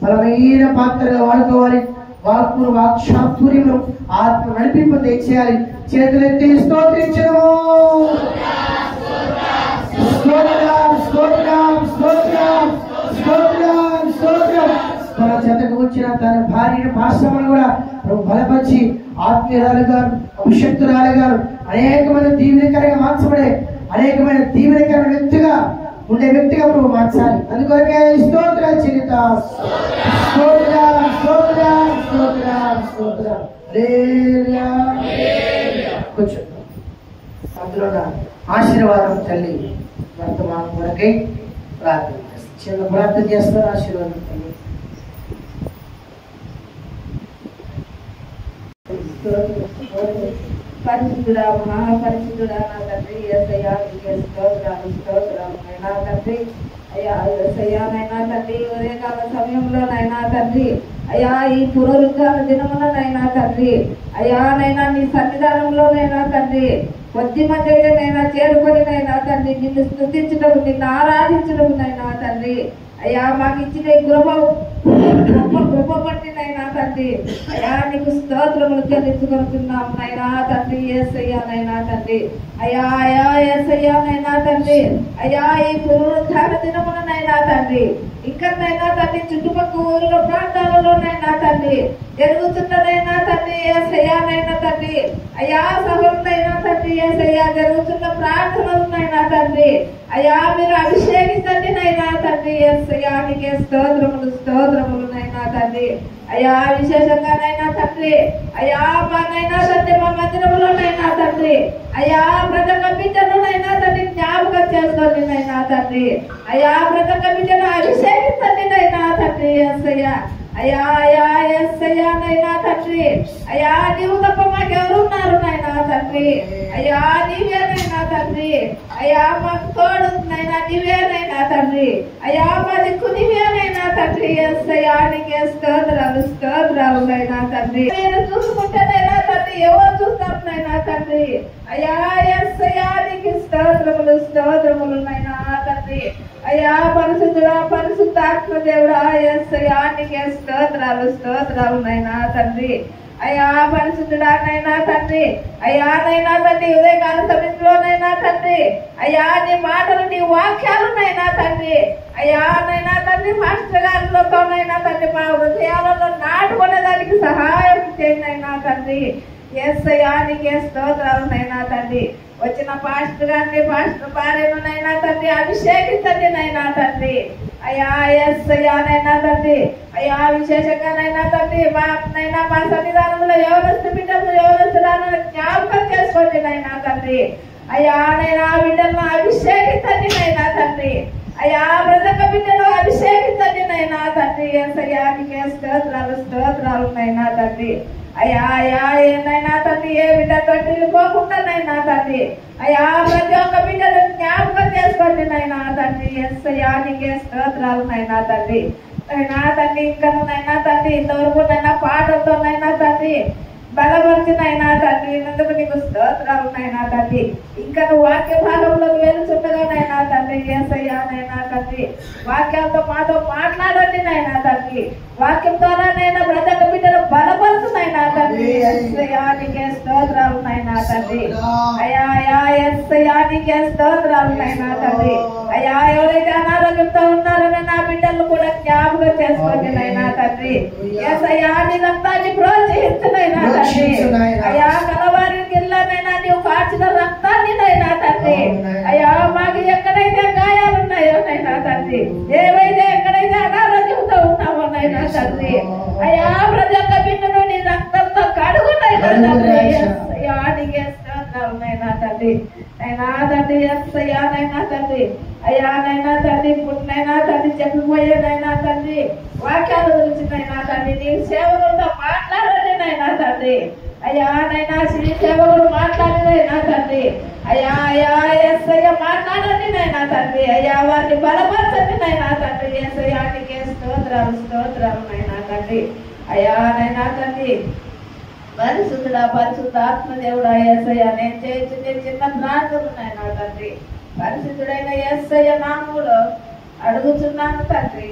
బలమైన పాత్రగా వాడుకోవాలి. వాక్కు వాక్చాతుర్యము ఆత్మ నడిపింపు తెచ్చేయాలి. చేతులెత్తి స్తోత్రించడము. తన చెత్తకు వచ్చిన తన భార్యను భాషను కూడా బలపరిచి ఆత్మీయురాలుగా, అభిషక్తురాలుగా, అనేకమైన దీవెనకరంగా మార్చబడే, అనేకమైన దీవెనకరమైన వ్యక్తిగా ఉండే వ్యక్తిగా ప్రభు మార్చాలి. అందుకొరకే స్తోత్రాలు చెల్లిద్దాం. కొంచెం అందులో ఆశీర్వాదం తల్లి వర్తమానం కొరకై ప్రార్థన చేస్తాం. చిన్న ప్రార్థన చేస్తారు. ఆశీర్వాదం తల్లి. పరిశుద్ధుడా, మహాపరిశుద్ధుడా నా తండ్రి, యేసయ్యా నీకే స్తోత్రాలు స్తోత్రాలు నైనా తండ్రి. అయ్యా యేసయ్యా నైనా తండ్రి, ఉదయకాల సమయంలో నైనా తండ్రి, అయ్యా ఈ పునరుద్ధాన దినమున నైనా తండ్రి, అయ్యా నైనా నీ సన్నిధానంలో నైనా తండ్రి, కొద్ది మంది అయితే నైనా చేరుకొని నైనా తండ్రి నిన్ను స్తుతించడం, నిన్ను ఆరాధించడం నైనా తండ్రి. అయ్యా మాకు ఇచ్చిన గొప్ప బట్టి నైనా తండ్రి. అయ్యా నీకు స్తోత్రములు చెల్లించుకుంటున్నాం నైనా తండ్రి. యేసయ్యా నైనా తండ్రి. అయ్యా యేసయ్యా నైనా తండ్రి. అయ్యా ఈ పునరుద్ధాన దినమునైనా తండ్రి ఇక్కడనైనా తండ్రి చుట్టుపక్కల ఊరిలో ప్రాంతాలలోనైనా తండ్రి జరుగుతున్నదైనా తండ్రి యేసయ్యానైనా తండ్రి. అయ్యా సభలైనా తండ్రి యేసయ్యా జరుగుతున్న ప్రార్థనలనైనా తండ్రి. అయ్యా మీరు అభిషేకించండి నైనా తండ్రి. యేసయ్యా నీకే స్తోత్రములనైనా తండ్రి. అయ్యా విశేషంగానైనా తండ్రి. అయ్యా మానైనా తండ్రి మా మందిరంలోనైనా తండ్రి. అయ్యా ప్రతి ఒక్క బిడ్డనునైనా తండ్రి జ్ఞాపకం చేసుకోండి నైనా తండ్రి. అయ్యా ప్రతి ఒక్క బిడ్డను అభిషేకించండి నైనా తండ్రి. యేసయ్యా అయ్యా యేసయ్యా నైనా తండ్రి. అయ్యా నీవు తప్ప మాకెవరున్నారు నైనా తండ్రి. అయ్యా నీవేనైనా తండ్రి. అయ్యా మాకు తోడు నైనా నీవేనైనా తండ్రి. అయ్యా మా దిక్కు నీవేనైనా తండ్రి. యేసయ్యా నీకే స్తోత్రాలు నైనా తండ్రి. మీరు చూసుకుంటేనైనా తండ్రి ఎవరు చూస్తారు నైనా తండ్రి. అయ్యా యేసయ్యా నీకు స్తోత్రములు నైనా తండ్రి. అయ్యా పరిశుద్ధుడా పరిశుద్ధాత్మ దేవుడా యేసయ్యా నీకే స్తోత్రాలు నైనా తండ్రి. అయ్యా పరిశుద్ధుడా నైనా తండ్రి. అయ్యా నైనా తండ్రి ఉదయకాల సమయంలోనైనా తండ్రి. అయ్యా నీ మాటలు నీ వాక్యాలునైనా తండ్రి. అయ్యా నైనా తండ్రి మాస్టర్ గారిలోనైనా తండ్రి మా హృదయాలలో నాటుకునేదానికి సహాయం చేయండి తండ్రి. యేసయ్యా నీకే స్తోత్రాలునైనా తండ్రి. వచ్చిన పాస్టర్ గారిని పాస్టర్ భార్యనునైనా తండ్రి అభిషేకించండి నైనా తండ్రి. అయ్యా యేసయ్యా నైనా తండ్రి. అయ్యా విశేషంగానైనా తండ్రి మా సన్నిధానంలో ఎవరొస్తు బిడ్డలు ఎవరొస్తున్నారని జ్ఞాపకం చేసుకోండి నైనా తండ్రి. అయ్యా నైనా బిడ్డలను అభిషేకించండి నైనా తండ్రి. అయ్యా ప్రతి ఒక్క బిడ్డను అభిషేకించండి నైనా తండ్రి. యేసయ్యా నీకే స్తోత్రాలు నైనా తండ్రి. అయ్యా ఏనైనా తండ్రి ఏ బిడ్డతో వెళ్ళిపోకుండా నైనా తండ్రి. అయ్యా ప్రతి ఒక్క బిడ్డను జ్ఞాపకం చేసుకోండి నైనా తండ్రి. యేసయ్యా నీకే స్తోత్రాలు నైనా తండ్రి. నైనా తండ్రి ఇంకనైనా తండ్రి ఇంతవరకు నైనా పాటలతోనైనా తండ్రి బలపరిచినైనా తండ్రి ఎందుకు నీకు స్తోత్రాలు నైనా తండ్రి. ఇంకా నువ్వు వాక్య భాగంలోకి వెళ్తుండగానైనా తండ్రి. యేసయ్యా నైనా తండ్రి వాక్యాలతో మాతో మాట్లాడండి నైనా తండ్రి. వాక్యం ద్వారానైనా ప్రతి ఒక్క బిడ్డను బలపరుచునైనా తండ్రి. యేసయ్యా నీకే స్తోత్రాలు నైనా తండ్రి. అయ్యా యేసయ్యా నీకే స్తోత్రాలు నైనా తండ్రి. అయ్యా ఎవరైతే అనారోగ్యంతో ఉన్నారని నా బిడ్డలు కూడా జ్ఞాపకం చేసుకోండి నైనా తండ్రి. యేసయ్యా నీ రక్తాన్ని ప్రోత్సహించునైనా తండ్రి. అయ్యా కలవారికి ఇళ్ళనైనా నీవు కాచిన రక్తాన్ని నైనా తండ్రి. అయ్యా మాకు ఎక్కడైతే గాయాలున్నాయో నైనా తండ్రి. ఏవైతే ఎక్కడైతే అనారోగ్యంతో ఉన్నామో నైనా తండ్రి. అయ్యా ప్రతి ఒక్క బిడ్డను నీ రక్తంతో కడుగునైనా తండ్రి. యేసయ్యా నీకే స్తోత్రాలు నైనా తండ్రి. నైనా తండ్రి యేసయ్యా నైనా తండ్రి. అయ్యా నైనా తండ్రి పుట్టినైనా తండ్రి చెప్పిపోయేనైనా తండ్రి వాక్యాల గురించి నైనా తండ్రి నీ సేవకులతో మాట్లాడండి నైనా తండ్రి. అయ్యా నైనా శ్రీ సేవకులు మాట్లాడినైనా తండ్రి. అయ్యా యేసయ్య మాట్లాడండి నైనా తండ్రి. అయ్యా వారిని బలపరచండి నైనా తండ్రి. యేసయ్యా నీకే స్తోత్రాలు నైనా తండ్రి. అయ్యా నైనా తండ్రి పరిశుద్ధుడా పరిశుద్ధాత్మ దేవుడా యేసయ్య నేను చేయించే చిన్న ప్రార్థనలు నైనా తండ్రి. పరిశుద్ధుడైన యేసయ్య నామములో అడుగుతున్నాను తండ్రి.